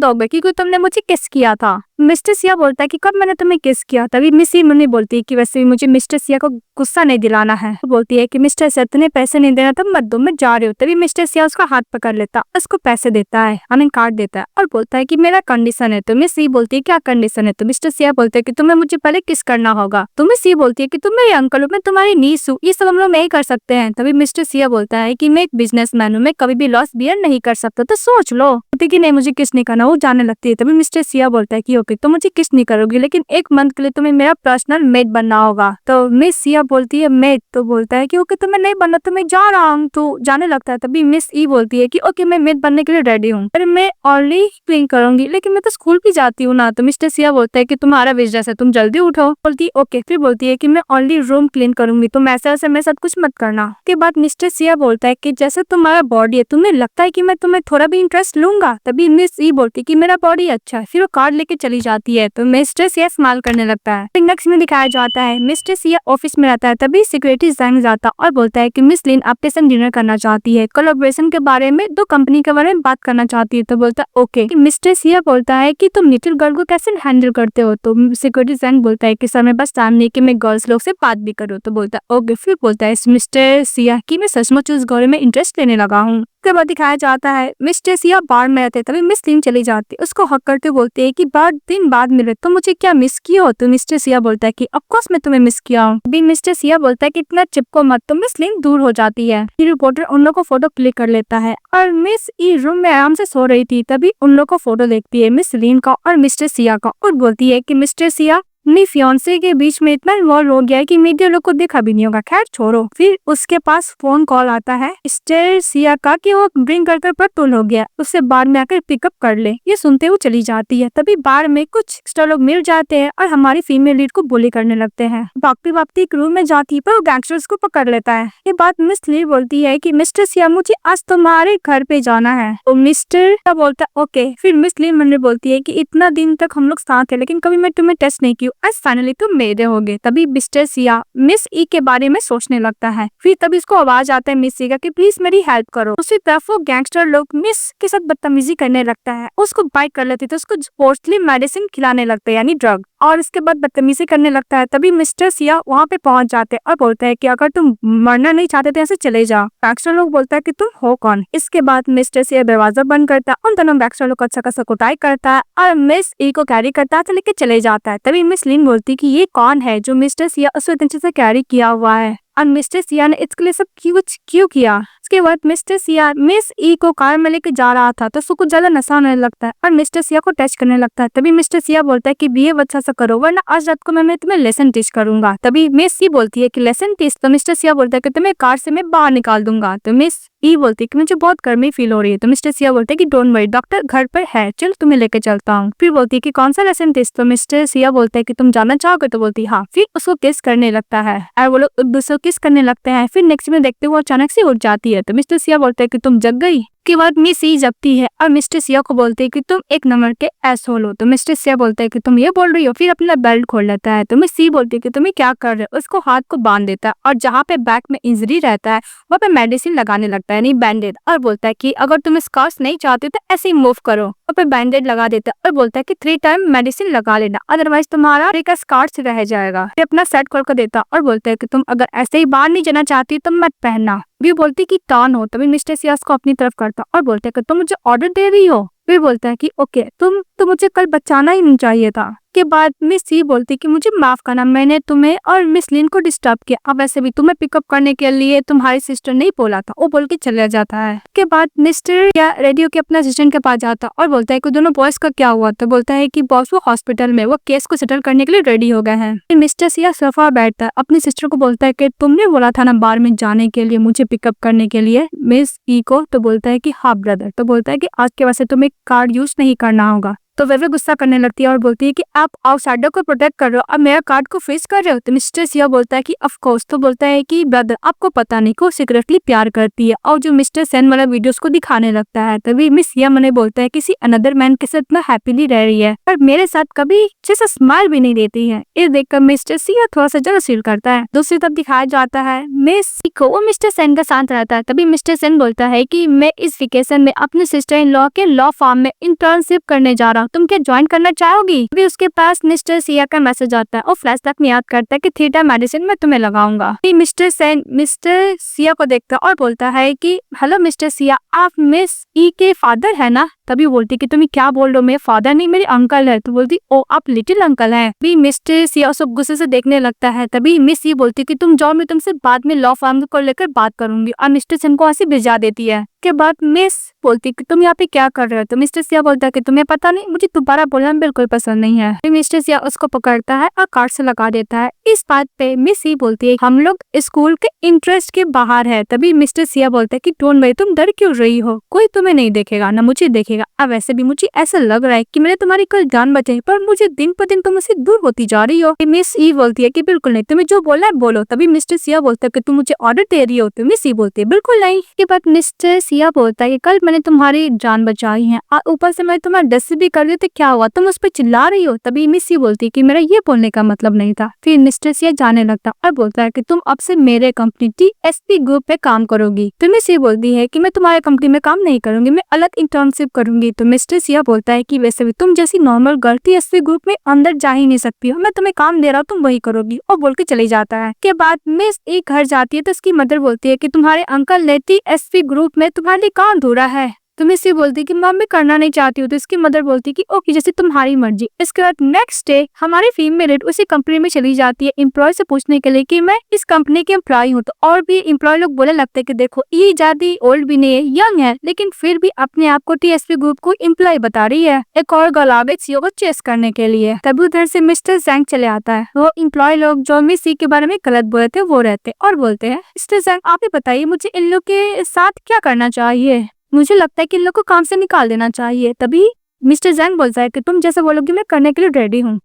दोगे, क्योंकि तुमने मुझे किस किया था। मिस्टर सिया बोलता है कि कब मैंने तुम्हें किस किया। तभी मिस ई मुन्नी बोलती है कि वैसे भी मुझे मिस्टर सिया को गुस्सा नहीं दिलाना है। तो बोलती है कि मिस्टर सिया तुम्हें पैसे नहीं देना तो मत दो, मैं जा रही हूँ। तभी मिस्टर सिया उसका हाथ पकड़ लेता, उसको पैसे देता है, कार्ड देता है और बोलता है कि मेरा कंडीशन है। तो मिस ई बोलती है क्या कंडीशन है। तो मिस्टर सिया बोलते है कि तुम्हें मुझे पहले किस करना होगा। तो मिस ई बोलती है कि तुम मेरे अंकल हो, मैं तुम्हारी नीस हूँ, ये सब हम लोग नहीं कर सकते हैं। तभी मिस्टर सिया बोलता है कि मैं एक बिजनेसमैन हूँ, मैं कभी भी लॉस बियर नहीं कर सकता, तो सोच लो। बोलती कि नहीं मुझे किस नहीं करना। वो जाने लगती है। तभी मिस्टर सिया बोलता है कि ओके तो मुझे किस नहीं करोगी, लेकिन 1 मंथ के लिए तुम्हें मेरा पर्सनल मेड बनना होगा। तो मिस सिया बोलती है मेड। तो बोलता है कि ओके तो मैं नहीं बनना, तो मैं जा रहा हूँ। तो जाने लगता है। तभी मिस ई बोलती है कि ओके मैं मेड बनने के लिए रेडी हूँ, पर मैं ओनली क्लीन करूंगी, लेकिन मैं तो स्कूल भी जाती हूँ ना। तो मिस्टर सिया बोलता है कि तुम्हारा बिजनेस है, तुम जल्दी उठो। बोलती है ओके। फिर बोलती है कि मैं ओनली रूम क्लीन करूंगी, तुम ऐसे मैं सब कुछ मत करना। उसके बाद मिस्टर सिया बोलता है कि जैसे तुम्हारा बॉडी है, तुम्हें लगता है कि मैं तुम्हें थोड़ा भी इंटरेस्ट लूंगा। तभी मिस ई बोलती है कि मेरा बॉडी अच्छा है। फिर वो कार्ड लेके चली जाती है। तो मिस्टर सिया स्माइल करने लगता है। नेक्स्ट में दिखाया जाता है मिस्टर सिया ऑफिस में रहता है। तभी सिक्योरिटी जैंग जाता और बोलता है कि मिस लिन आपके संग डिनर करना चाहती है, कोलैबोरेशन के बारे में, 2 कंपनी के बारे में बात करना चाहती है। तो बोलता है ओके। मिस्टर सिया बोलता है कि तुम लिटिल गर्ल को कैसे हैंडल करते हो। तो सिक्योरिटी जैंग बोलता है कि सर मेरे पास टाइम नहीं कि मैं गर्ल्स लोग से बात भी करूँ। तो बोलता है ओके। फिर बोलता है मिस्टर सिया कि मैं सचमुच उस गर्ल में इंटरेस्ट लेने लगा हूँ। उसके बाद दिखाया जाता है मिस्टर सिया बार में रहते, तभी मिस लिन चली जाती, उसको हक करते बोलते है कि 12 दिन बाद मिले तो मुझे क्या मिस किया हो। तो मिस्टर सिया बोलता है कि ऑफ कोर्स मैं तुम्हें मिस किया हूँ। अभी मिस्टर सिया बोलता है कि इतना चिपको मत। तो मिस लिन दूर हो जाती है। फिर रिपोर्टर उन लोग को फोटो क्लिक कर लेता है और मिस ई रूम में आराम से सो रही थी। तभी उन लोग को फोटो देखती है मिस लिन का और मिस्टर सिया का और बोलती है कि मिस्टर सिया अपनी फियांसे के बीच में इतना इन्वॉल्व हो गया है कि मीडिया लोग को देखा भी नहीं होगा। खैर छोड़ो। फिर उसके पास फोन कॉल आता है मिस्टर सिया का कि वो ड्रिंक कर पेट्रोल हो गया, उससे बार में आकर पिकअप कर ले। ये सुनते हुए चली जाती है। तभी बार में कुछ एक्स्ट्रा लोग मिल जाते हैं और हमारी फीमेल लीड को बुली करने लगते हैं। भागती भागती एक रूम में जाती पर वो गैंगस्टर्स को पकड़ लेता है। ये बात मिस लीड बोलती है कि मिस्टर सिया मुझे आज तुम्हारे घर पे जाना है। तो मिस्टर बोलता है ओके। फिर मिस लीड मन में बोलती है कि इतना दिन तक हम लोग साथ है, लेकिन कभी मैं तुम्हें टेस्ट नहीं की, यू एस फाइनली तुम मेरे होगे। तभी मिस्टर सिया मिस ई के बारे में सोचने लगता है। फिर तभी उसको आवाज आता है मिस सी का कि प्लीज मेरी हेल्प करो। उसी तरफ वो गैंगस्टर लोग मिस के साथ बदतमीजी करने लगता है, उसको बाइट कर लेते थे, उसको फोर्सली मेडिसिन खिलाने लगते हैं यानी ड्रग, और इसके बाद बदतमीजी करने लगता है। तभी मिस्टर सिया वहाँ पे पहुंच जाते हैं और बोलते हैं कि अगर तुम मरना नहीं चाहते तो ऐसे चले जाओ। गैंगस्टर लोग बोलता है कि तुम हो कौन। इसके बाद मिस्टर सिया दरवाजा बंद करता है, उन दोनों गैंगस्टर लोग को अच्छा खासा कुटाई करता है और मिस ई को कैरी करता है तो लेके चले जाता है। तभी मिस लिन बोलती कि ये कौन है जो मिस्टर सिया उसको इतने अच्छे से कैरी किया हुआ है और मिस्टर सिया ने इसके लिए सब क्यों किया। उसके बाद मिस्टर सिया मिस ई को कार में लेके जा रहा था तो उसको कुछ ज्यादा नशा होने लगता है और मिस्टर सिया को टच करने लगता है। तभी मिस्टर सिया बोलता है कि बिहेव अच्छा सा करो वरना आज रात को मैं तुम्हें लेसन टीच करूंगा। तभी मिस सी बोलती है कि लेसन टीच, तो मिस्टर सिया बोलता है कि तुम्हें कार से मैं बाहर निकाल दूंगा। तो मिस ई बोलती है कि मुझे बहुत गर्मी फील हो रही है। तो मिस्टर सिया बोलते हैं कि डोंट वरी, डॉक्टर घर पर है, चलो तुम्हें लेके चलता हूँ। फिर बोलती है कि कौन सा लेसन टेस्ट। तो मिस्टर सिया बोलता है कि तुम जाना चाहोगे। तो बोलती है हाँ। फिर उसको किस करने लगता है और वो लोग एक दूसरे को किस करने लगते हैं। फिर नेक्स्ट में देखते हुए अचानक से उठ जाती है। तो मिस्टर सिया बोलते हैं कि तुम जग गई। के बाद मिस सी जगती है और मिस्टर सिया को बोलते है कि तुम एक नंबर के एसहोल हो। तो मिस्टर सिया बोलते है कि तुम ये बोल रही हो। फिर अपना बेल्ट खोल लेता है। तो मिस सी बोलती है कि तुम क्या कर रहे हो। उसको हाथ को बांध देता है और जहाँ पे बैक में इंजरी रहता है वहाँ पे मेडिसिन लगाने लगता है, नहीं बैंडेड, और बोलता है कि अगर तुम स्कार्स नहीं चाहते तो ऐसे ही मूव करो। वहाँ पे बैंडेड लगा देता है और बोलता है कि 3 टाइम मेडिसिन लगा लेना अदरवाइज तुम्हारा एक स्कार्स रह जाएगा। फिर अपना सेट खोल कर देता और बोलता है कि तुम अगर ऐसे ही बाहर नहीं जाना चाहती तो मत पहनना। भी बोलती कि टर्न हो। तभी मिस्टर सिया को अपनी तरफ करता और बोलते हैं कि तुम मुझे ऑर्डर दे रही हो। फिर बोलता है कि ओके, तुम तो मुझे कल बचाना ही नहीं चाहिए था। के बाद मिस सी बोलती कि मुझे माफ करना, मैंने तुम्हें और मिस लिन को डिस्टर्ब किया। अब वैसे भी तुम्हें पिकअप करने के लिए तुम्हारी सिस्टर नहीं बोला था, वो बोल के चला जाता है। के बाद मिस्टर या रेडियो के अपना असिस्टेंट के पास जाता और बोलता है कि दोनों बॉयज का क्या हुआ। तो बोलता है कि बॉस वो हॉस्पिटल में वो केस को सेटल करने के लिए रेडी हो गए हैं। फिर मिस्टर सिया सोफा बैठता है, अपनी सिस्टर को बोलता है कि तुमने बोला था ना बार में जाने के लिए मुझे पिकअप करने के लिए मिस ई को। तो बोलता है कि हाँ ब्रदर। तो बोलता है कि आज के वैसे तुम्हें कार्ड यूज नहीं करना होगा। तो वे गुस्सा करने लगती है और बोलती है कि आप आउटसाइडर को प्रोटेक्ट कर रहे हो और मेरा कार्ड को फ्रीज कर रहे हो। तो मिस्टर सिया बोलता है कि ऑफ कोर्स। तो बोलता है कि ब्रदर आपको पता नहीं कि वो सीक्रेटली प्यार करती है, और जो मिस्टर सेन वाला वीडियोस को दिखाने लगता है। तभी मिस सिया मने बोलता है किसी अनदर मैन के साथ इतना हैप्पीली रह रही है पर मेरे साथ कभी जैसा स्माइल भी नहीं देती है। ये देखकर मिस्टर सिया थोड़ा सा जरा फील करता है। दूसरी तरफ दिखाया जाता है मिस सी को, वो मिस्टर सेन का साथ रहता है। तभी मिस्टर सेन बोलता है कि मैं इस वेकेशन में अपने सिस्टर इन लॉ के लॉ फार्म में इंटर्नशिप करने जा रहा हूँ, तुम क्या ज्वाइन करना चाहोगी। अभी उसके पास मिस्टर सिया का मैसेज आता है और फ्लैशबैक में याद करता है कि 3 टाइम मेडिसिन मैं तुम्हें लगाऊंगा। मिस्टर सेन मिस्टर सिया को देखता है और बोलता है कि हेलो मिस्टर सिया, आप मिस ई के फादर है ना। तभी बोलती कि तुम क्या बोल रहे हो, मेरे फादर नहीं मेरे अंकल है। तो बोलती ओ आप लिटिल अंकल हैं। भी मिस्टर सिया उसको गुस्से से देखने लगता है। तभी मिस सी बोलती कि तुम जाओ, मैं तुमसे बाद में लॉ फार्म को लेकर बात करूंगी, और मिस्टर सेन को हंसी भिजा देती है। के बाद मिस बोलती कि तुम यहाँ पे क्या कर रहे हो। तो मिस्टर सिया बोलता है कि तुम्हें पता नहीं, मुझे दोबारा बोलना बिल्कुल पसंद नहीं है। फिर मिस्टर सिया उसको पकड़ता है और कार्ड से लगा देता है। इस बात पे मिस सी बोलती है हम लोग स्कूल के इंटरेस्ट के बाहर है। तभी मिस्टर सिया बोलता है कि डोंट वरी, तुम डर क्यों रही हो, कोई तुम्हें नहीं देखेगा ना मुझे देखेगा। अब वैसे भी मुझे ऐसा लग रहा है कि मैंने तुम्हारी कल जान बचाई, पर मुझे दिन पर दिन तुम मुझसे दूर होती जा रही हो। मिस सी बोलती है कि बिल्कुल नहीं, तुम्हें जो बोलना है बोलो। तभी मिस्टर सिया बोलता है कि तुम मुझे ऑर्डर दे रही हो। तो मिस सी बोलती है बिल्कुल नहीं। के बाद मिस्टर सिया बोलता है कि कल मैंने तुम्हारी जान बचाई है और ऊपर से मैं तुम्हारा डस भी कर दी, तो क्या हुआ, तुम उस पर चिल्ला रही हो। तभी मिस सी बोलती है कि मेरा ये बोलने का मतलब नहीं था। फिर मिस्टर सिया जाने लगता और बोलता है कि तुम अब से मेरे कंपनी TSP ग्रुप पे काम करोगी। तो मिस सी बोलती है कि मैं तुम्हारे कंपनी में काम नहीं करूंगी, मैं अलग इंटर्नशिप करूंगी। तो मिस्टर सिया बोलता है कि वैसे भी तुम जैसी नॉर्मल गर्ल TSP ग्रुप में अंदर जा ही नहीं सकती हो, मैं तुम्हें काम दे रहा हूँ तुम वही करोगी, और बोल के चली जाता है। के बाद मिस एक घर जाती है तो उसकी मदर बोलती है कि तुम्हारे अंकल ने TSP ग्रुप में तुम्हारे लिए काम ढूंढा है। तो मिस सी बोलती कि मम्मी करना नहीं चाहती हूँ। तो इसकी मदर बोलती कि ओके जैसे तुम्हारी मर्जी। इसके बाद नेक्स्ट डे हमारी फीमेल उसी कंपनी में चली जाती है एम्प्लॉय से पूछने के लिए कि मैं इस कंपनी के एम्प्लॉय हूँ। तो और भी एम्प्लॉय लोग बोलने लगते हैं कि देखो ये ज्यादा ओल्ड भी नहीं है, यंग है, लेकिन फिर भी अपने आप को TSP ग्रुप को एम्प्लॉय बता रही है। एक और गर्ल आ गई सीईओ को चेस करने के लिए। तभी उधर से मिस्टर जैंग चले आता है। वो एम्प्लॉय लोग जो मिस सी के बारे में गलत बोले थे वो रहते और बोलते हैं मिस्टर जैंग आप ही बताइए मुझे इन लोग के साथ क्या करना चाहिए, मुझे लगता है कि इन लोग को काम से निकाल देना चाहिए। तभी मिस्टर जैंग बोलता है कि तुम जैसे बोलोगी मैं करने के लिए रेडी हूँ।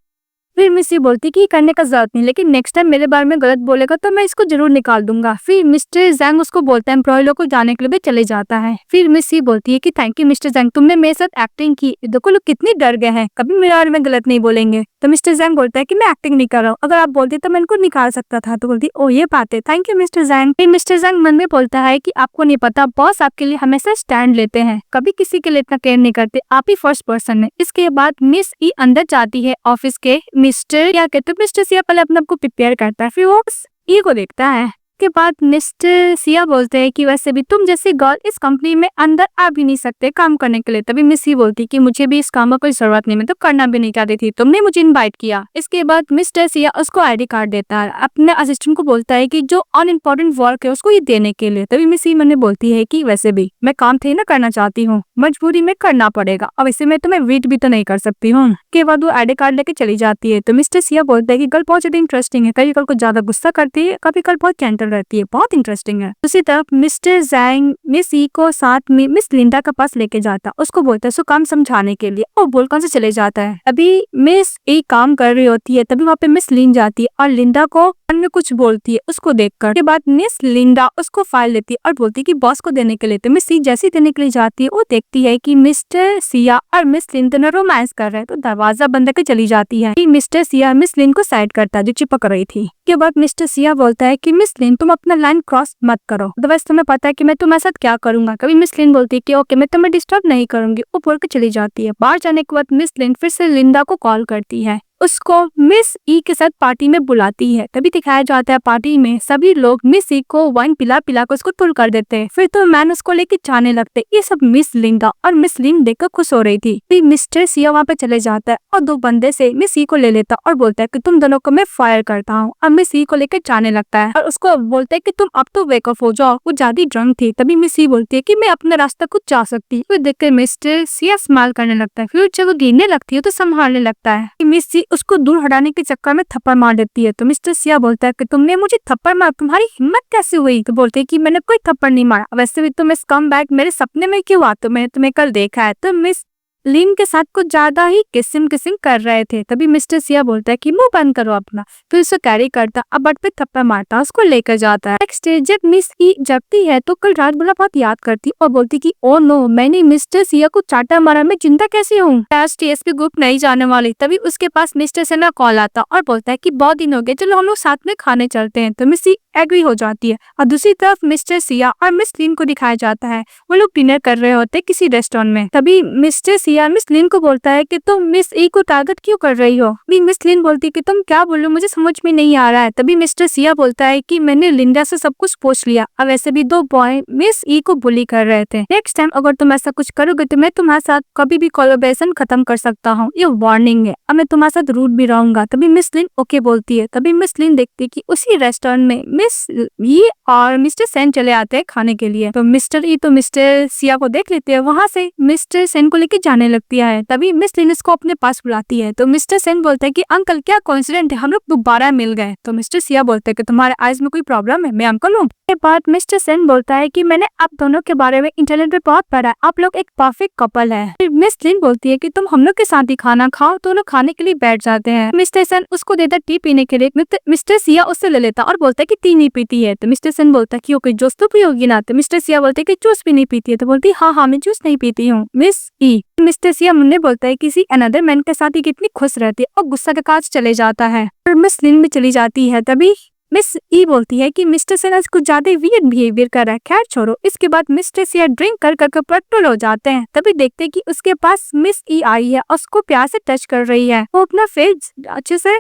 फिर मिस सी बोलती कि करने का जरूरत नहीं, लेकिन नेक्स्ट टाइम मेरे बारे में गलत बोलेगा तो मैं इसको जरूर निकाल दूंगा। फिर मिस्टर जैंग उसको बोलता है एम्प्लॉय लोग को जाने के लिए भी चले जाता है। फिर मिस सी बोलती है कि थैंक यू मिस्टर जैंग, तुमने मेरे साथ एक्टिंग की, देखो लोग कितनी डर गए हैं, कभी मेरे बारे में गलत नहीं बोलेंगे। तो मिस्टर जैंग बोलता है कि मैं एक्टिंग नहीं कर रहा हूँ, अगर आप बोलते तो मैं इनको निकाल सकता था। तो बोलती ओ ये बात है, थैंक यू मिस्टर जैंग। फिर मिस्टर जैंग मन में बोलता है कि आपको नहीं पता, बॉस आपके लिए हमेशा स्टैंड लेते हैं, कभी किसी के लिए इतना केयर नहीं करते, आप ही फर्स्ट पर्सन है। इसके बाद मिस ई अंदर जाती है ऑफिस के। मिस्टर या कहते मिस्टर सिया पहले अपने आप को प्रिपेयर करता है, फिर वो ई को देखता है। के बाद मिस्टर सिया बोलते हैं कि वैसे भी तुम जैसी गर्ल इस कंपनी में अंदर आ भी नहीं सकते काम करने के लिए। तभी मिस सी बोलती कि मुझे भी इस काम का कोई जरूरत नहीं, मैं तो करना भी नहीं चाहती थी, तुमने मुझे इनवाइट किया। इसके बाद मिस्टर सिया उसको आईडी कार्ड देता है, अपने असिस्टेंट को बोलता है कि जो अनइम्पोर्टेंट वर्क है उसको ये देने के लिए। तभी मिस सी मैंने बोलती है कि वैसे भी मैं काम थे ना करना चाहती हूँ, मजबूरी में करना पड़ेगा, अब इसे मैं तुम्हें वेट भी तो नहीं कर सकती हूँ। के बाद वो आईडी कार्ड लेके चली जाती है। तो मिस्टर सिया बोलता है कि गर्ल बहुत ज्यादा इंटरेस्टिंग है, कभी कल को ज्यादा गुस्सा करती है, कभी कल बहुत जेंटल रहती है, बहुत इंटरेस्टिंग है। दूसरी तरफ मिस्टर जैंग मिस ई को साथ में मिस लिंडा के पास लेके जाता, उसको बोलता है उसको काम समझाने के लिए, और बोलकर से चले जाता है। अभी मिस ई काम कर रही होती है, तभी वहाँ पे मिस लिन जाती है और लिंडा को अन्य कुछ बोलती है उसको देखकर। के बाद मिस लिंडा उसको फाइल देती है और बोलती है कि बॉस को देने के लिए। तो मिस सी जैसी देने के लिए जाती है, वो देखती है कि मिस्टर सिया और मिस लिन दोनों रोमांस कर रहे हैं, तो दरवाजा बंद करके चली जाती है। मिस्टर सिया मिस लिन को साइड करता है जो चिपक रही थी। के बाद मिस्टर सिया बोलता है कि मिस लिन तुम अपना लाइन क्रॉस मत करो, अदरवाइज तुम्हें पता है कि मैं तुम्हारे साथ क्या करूंगा। कभी मिस लिन बोलती है कि ओके मैं तुम्हें डिस्टर्ब नहीं करूंगी, वो बोल के चली जाती है। बाहर जाने के बाद मिस लिन फिर से लिंडा को कॉल करती है, उसको मिस ई के साथ पार्टी में बुलाती है। तभी दिखाया जाता है पार्टी में सभी लोग मिस ई को वाइन पिला पिला कर उसको टुल कर देते हैं, फिर तो मैन उसको लेके जाने लगते। ये सब मिस लिंडा और मिस लिन देखकर खुश हो रही थी। फिर मिस्टर सिया वहाँ पे चले जाता है और दो बंदे से मिस ई को ले लेता और बोलता है कि तुम दोनों को मैं फायर करता हूँ। अब मिस ई को लेकर जाने लगता है और उसको बोलता है कि तुम अब तो वेकअप हो जाओ, वो ज्यादा ड्रंक थी। तभी मिस ई बोलती है कि मैं अपना रास्ता खुद जा सकती। फिर देखकर मिस्टर सिया स्माइल करने लगता है, फिर जब वो गिरने लगती है तो संभालने लगता है। मिस सी उसको दूर हटाने के चक्कर में थप्पड़ मार देती है। तो मिस्टर सिया बोलता है कि तुमने मुझे थप्पड़ मारा, तुम्हारी हिम्मत कैसे हुई। तो बोलते है कि मैंने कोई थप्पड़ नहीं मारा, वैसे भी तुम इस कम बैग मेरे सपने में क्यों आ, तो मैंने तुम्हें कल देखा है। तो मिस लिन के साथ कुछ ज्यादा ही किसिम किसिम कर रहे थे। तभी मिस्टर सिया बोलता है कि मुंह बंद करो अपना, फिर उसे कैरी करता अब बट पे थप्पड़ मारता उसको लेकर जाता है। नेक्स्ट डे जब मिस ई जगती है तो कल रात भर बहुत याद करती और बोलती कि ओ नो मैंने मिस्टर सिया को चाटा मारा, मैं जिंदा कैसे हूँ। टीएसपी ग्रुप नहीं जाने वाली। तभी उसके पास मिस्टर से ना कॉल आता और बोलता है कि बहुत दिन हो गए, चलो हम लोग साथ में खाने चलते हैं। तो मिस ई एग्री हो जाती है और दूसरी तरफ मिस्टर सिया और मिस लिन को दिखाया जाता है, वो लोग डिनर कर रहे होते किसी रेस्टोरेंट में। तभी मिस्टर सिया मिस लिन को बोलता है कि तुम मिस ई को टारगेट क्यों कर रही हो। मिस लिन बोलती है कि तुम क्या बोलो, मुझे समझ में नहीं आ रहा है। तभी मिस्टर सिया बोलता है कि मैंने लिंडा से सब कुछ पूछ लिया, अब वैसे भी दो बॉय मिस ई को बुली कर रहे थे, नेक्स्ट टाइम अगर तुम ऐसा कुछ करोगे तो मैं तुम्हारे साथ कभी भी कोलैबोरेशन खत्म कर सकता हूँ, ये वार्निंग है, अब मैं तुम्हारे साथ रूड भी रहूंगा। तभी मिस लिन ओके बोलती है। तभी मिस लिन देखती है कि उसी रेस्टोरेंट में मिस ई और मिस्टर सेन चले आते हैं खाने के लिए। तो मिस्टर ई तो मिस्टर सिया को देख लेते हैं, वहाँ से मिस्टर सेन को लेके जाने लगती है। तभी मिस लिन इसको अपने पास बुलाती है। तो मिस्टर सेन बोलता है कि अंकल क्या कोइंसिडेंट है, हम लोग दोबारा मिल गए। तो मिस्टर सिया बोलते हैं कि तुम्हारे आईज में कोई प्रॉब्लम है, मैं अंकल हूँ। के बाद मिस्टर सेन बोलता है कि मैंने आप दोनों के बारे में इंटरनेट पे बहुत पढ़ा है, आप लोग एक परफेक्ट कपल है। फिर मिस लिन बोलती है कि तुम हम लोग के साथ ही खाना खाओ, दोनों खाने के लिए बैठ जाते हैं। मिस्टर सेन उसको देता टी पीने के लिए, मिस्टर सिया उससे ले लेता और बोलता है कि टी नहीं पीती है। तो मिस्टर सेन बोलता है कि ओके जूस तो पियोगी ना। तो मिस्टर सिया बोलते है कि जूस भी नहीं पीती है। तो बोलती हाँ हाँ मैं जूस नहीं पीती हूँ। मिस ई मिस्टर सिया मुन्ने बोलता है किसी अनदर मैन के साथ ही कितनी खुश रहती है और गुस्सा के काज चले जाता है। और मिस लिन भी चली जाती है। तभी मिस ई बोलती है कि मिस्टर सेन आज कुछ ज्यादा वियर्ड बिहेवियर कर रहा है, खैर छोड़ो। इसके बाद मिस्टर सिया ड्रिंक कर कर पेट्रोल हो जाते हैं। तभी देखते हैं कि उसके पास मिस ई आई है, उसको प्यार से टच कर रही है, वो अपना फेस अच्छे से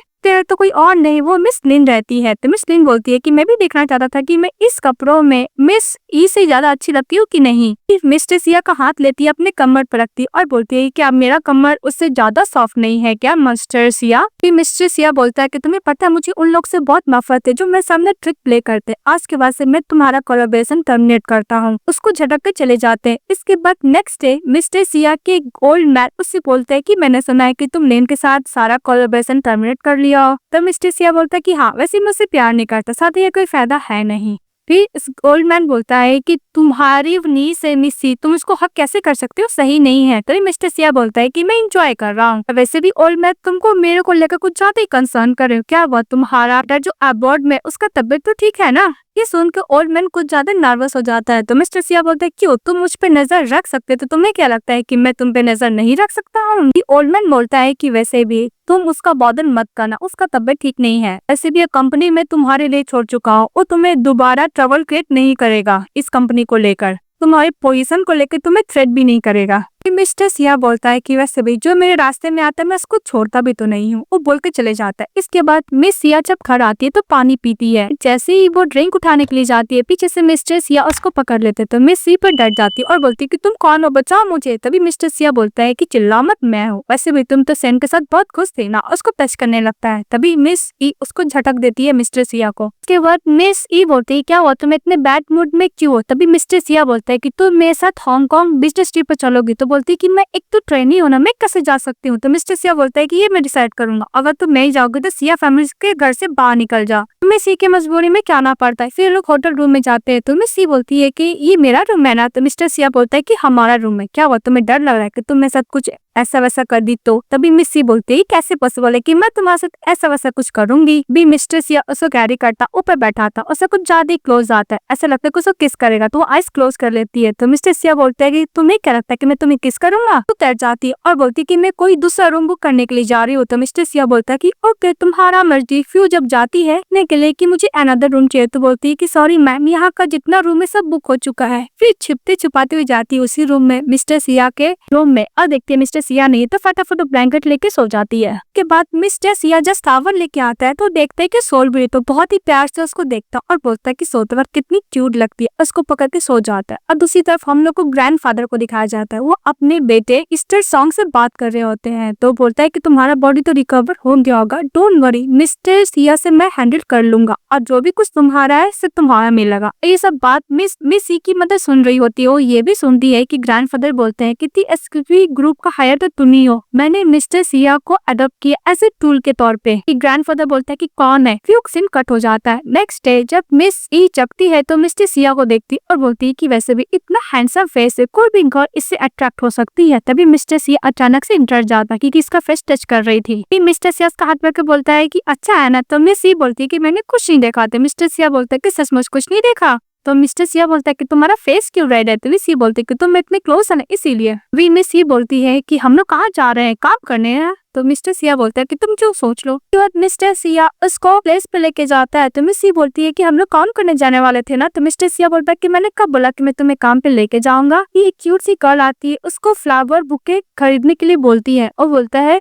तो कोई और नहीं वो मिस लिन रहती है। तो मिस लिन बोलती है कि मैं भी देखना चाहता था कि मैं इस कपड़ों में मिस ई से ज्यादा अच्छी लगती हूँ कि नहीं। फिर मिस्टर सिया का हाथ लेती है, अपने कमर पर रखती है और बोलती है कि अब मेरा कमर उससे ज्यादा सॉफ्ट नहीं है क्या मिस्टर सिया। फिर मिस्टर सिया बोलता है कि तुम्हें पता है मुझे उन लोग से बहुत नफरत है जो मेरे सामने ट्रिक प्ले करते, आज के बाद से मैं तुम्हारा कोलैबोरेशन टर्मिनेट करता हूँ। उसको झटक के चले जाते हैं। इसके बाद नेक्स्ट डे मिस्टर सिया के ओल्ड मैन उससे बोलते है कि मैंने सुना है कि तुम लेन के साथ सारा कोलैबोरेशन टर्मिनेट कर लिया। तो मिस्टर सिया बोलता है कि हाँ वैसे मैं उससे प्यार नहीं करता, साथ ही कोई फायदा है नहीं। फिर इस ओल्ड मैन बोलता है कि तुम्हारी नीस है मिस सी, तुम इसको हक कैसे कर सकते हो, सही नहीं है। तभी मिस्टर सिया बोलता है कि मैं इंजॉय कर रहा हूँ। वैसे भी ओल्ड मैन तुमको मेरे को लेकर कुछ ज्यादा ही कंसर्न कर रहे हो क्या, वो तुम्हारा डर जो अब्रॉड में उसका तबीयत तो ठीक है ना। ये सुन के ओल्ड मैन कुछ ज्यादा नर्वस हो जाता है। तो मिस्टर सिया बोलता है क्यों, तुम मुझ पे नजर रख सकते, तो तुम्हें क्या लगता है कि मैं तुम पे नजर नहीं रख सकता हूँ। ओल्ड मैन बोलता है कि वैसे भी तुम उसका बॉदर मत करना, उसका तबीयत ठीक नहीं है। ऐसे भी कंपनी में तुम्हारे लिए छोड़ चुका हूँ, वो तुम्हें दोबारा ट्रबल क्रिएट नहीं करेगा। इस कंपनी को लेकर तुम्हारी पोजीशन को लेकर तुम्हें थ्रेट भी नहीं करेगा। मिस्टर सिया बोलता है कि वैसे भी जो मेरे रास्ते में आता है मैं उसको छोड़ता भी तो नहीं हूँ, वो बोल के चले जाता है। इसके बाद मिस सिया जब घर आती है तो पानी पीती है। जैसे ही वो ड्रिंक उठाने के लिए जाती है, पीछे से मिस्टर सिया उसको पकड़ लेते, तो मिस सी पर डर जाती है और बोलती है कि तुम कौन हो, बचाओ मुझे। तभी मिस्टर सिया बोलता है कि चिल्ला मत, मैं हूँ। वैसे भी तुम तो सैन के साथ बहुत खुश थे ना। उसको टच करने लगता है। तभी मिस ई उसको झटक देती है मिस्टर सिया को। उसके बाद मिस ई बोलती है क्या हुआ, तुम इतने बैड मूड में क्यों हो। तभी मिस्टर सिया बोलता है कि तुम मेरे साथ हांगकांग बिजनेस ट्रिप पर चलोगी। तो बोलती है कि मैं एक तो ट्रेनी हूँ ना, मैं कैसे जा सकती हूँ। तो मिस्टर सिया बोलता है कि ये मैं डिसाइड करूंगा, अगर तुम नहीं जाओगे तो सिया फैमिली के घर से बाहर निकल जा, तुम्हें सी के मजबूरी में क्या ना पड़ता है। फिर लोग होटल रूम में जाते हैं। तो मिस सी बोलती है कि ये मेरा रूम है ना। तो मिस्टर सिया बोलता है कि हमारा रूम है, क्या हुआ तुम्हें डर लग रहा है कि तुम मेरे साथ कुछ ऐसा वैसा कर दी तो। तभी मिस सी बोलती है कैसे पॉसिबल है कि मैं तुम्हारे साथ ऐसा वैसा कुछ करूंगी। भी मिस्टर सिया उसको कैरी करता, ऊपर बैठा था, उससे कुछ ज्यादा ही क्लोज आता है, ऐसा लगता है कि उसको किस करेगा, तो वो आइस क्लोज कर लेती है। तो मिस्टर सिया बोलता है कि तुम्हें क्या लगता है कि मैं तुम्हें किस करूंगा। तो तैर जाती है और बोलती है कि मैं कोई दूसरा रूम बुक करने के लिए जा रही हूँ। तो मिस्टर सिया बोलता है कि ओके तुम्हारा मर्जी। फिर जब जाती है के लिए कि मुझे अनदर रूम चाहिए, तो बोलती है कि सॉरी मैम, यहाँ का जितना रूम है सब बुक हो चुका है। फिर छिपते छुपाते हुए जाती है उसी रूम में, मिस्टर सिया के रूम में, और देखती है मिस्टर सिया नहीं, तो फटाफट ब्लैंकेट लेके सो जाती है। के बाद मिस्टर सिया जब टावल लेके आता है तो देखते है कि सोल भी, तो बहुत ही प्यार से उसको देखता और बोलता है कि सोते वक्त कितनी क्यूट लगती है, उसको पकड़ के सो जाता है। और दूसरी तरफ हम लोग को ग्रैंडफादर को दिखाया जाता है, वो अपने बेटे ईस्टर सॉन्ग से बात कर रहे होते हैं। तो बोलता है कि तुम्हारा बॉडी तो रिकवर हो गया होगा, डोंट वरी, मिस्टर सिया से मैं हैंडल कर लूंगा, और जो भी कुछ तुम्हारा है सिर्फ तुम्हारा मिलेगा। ये सब बात मिस सी की मदर सुन रही होती है। वो ये भी सुनती है कि ग्रैंडफादर बोलते हैं कि एसक्यूवी ग्रुप का हायर तो तुम ही हो, मैंने मिस्टर सिया को अडॉप्ट किया एज ए टूल के तौर पे। ग्रैंडफादर बोलता है कि कौन है। फिर सीन कट हो जाता है। नेक्स्ट डे जब मिस ई जगती है तो मिस्टर सिया को देखती और बोलती है कि वैसे भी इतना हैंडसम फेस है, कोई भी गर्ल इससे अट्रैक्ट हो सकती है। तभी मिस्टर सिया अचानक से डर जाता है कि इसका फेस टच कर रही थी। फिर मिस्टर सिया उसका हाथ पकड़ के बोलता है कि अच्छा है ना। तो मिस ई बोलती है कि मैंने कुछ नहीं देखा था। मिस्टर सिया बोलता है कि सचमुच कुछ नहीं देखा। तो मिस्टर सिया बोलता है कि तुम्हारा फेस क्यों रेड है। तो वी सी बोलती है कि तुम इतने क्लोज है ना इसीलिए। वी मिस सी बोलती है कि हम लोग कहाँ जा रहे हैं, काम करने हैं। तो मिस्टर सिया बोलता है कि तुम जो सोच लो। तो मिस्टर सिया उसको प्लेस पे लेके जाता है। तो मिस सी बोलती है कि हम लोग काम करने जाने वाले थे ना। तो मिस्टर सिया बोलता है कि मैंने कब बोला कि मैं तुम्हें काम पे लेके जाऊंगा। ये क्यूट सी गर्ल आती है, उसको फ्लावर बुके खरीदने के लिए बोलती है और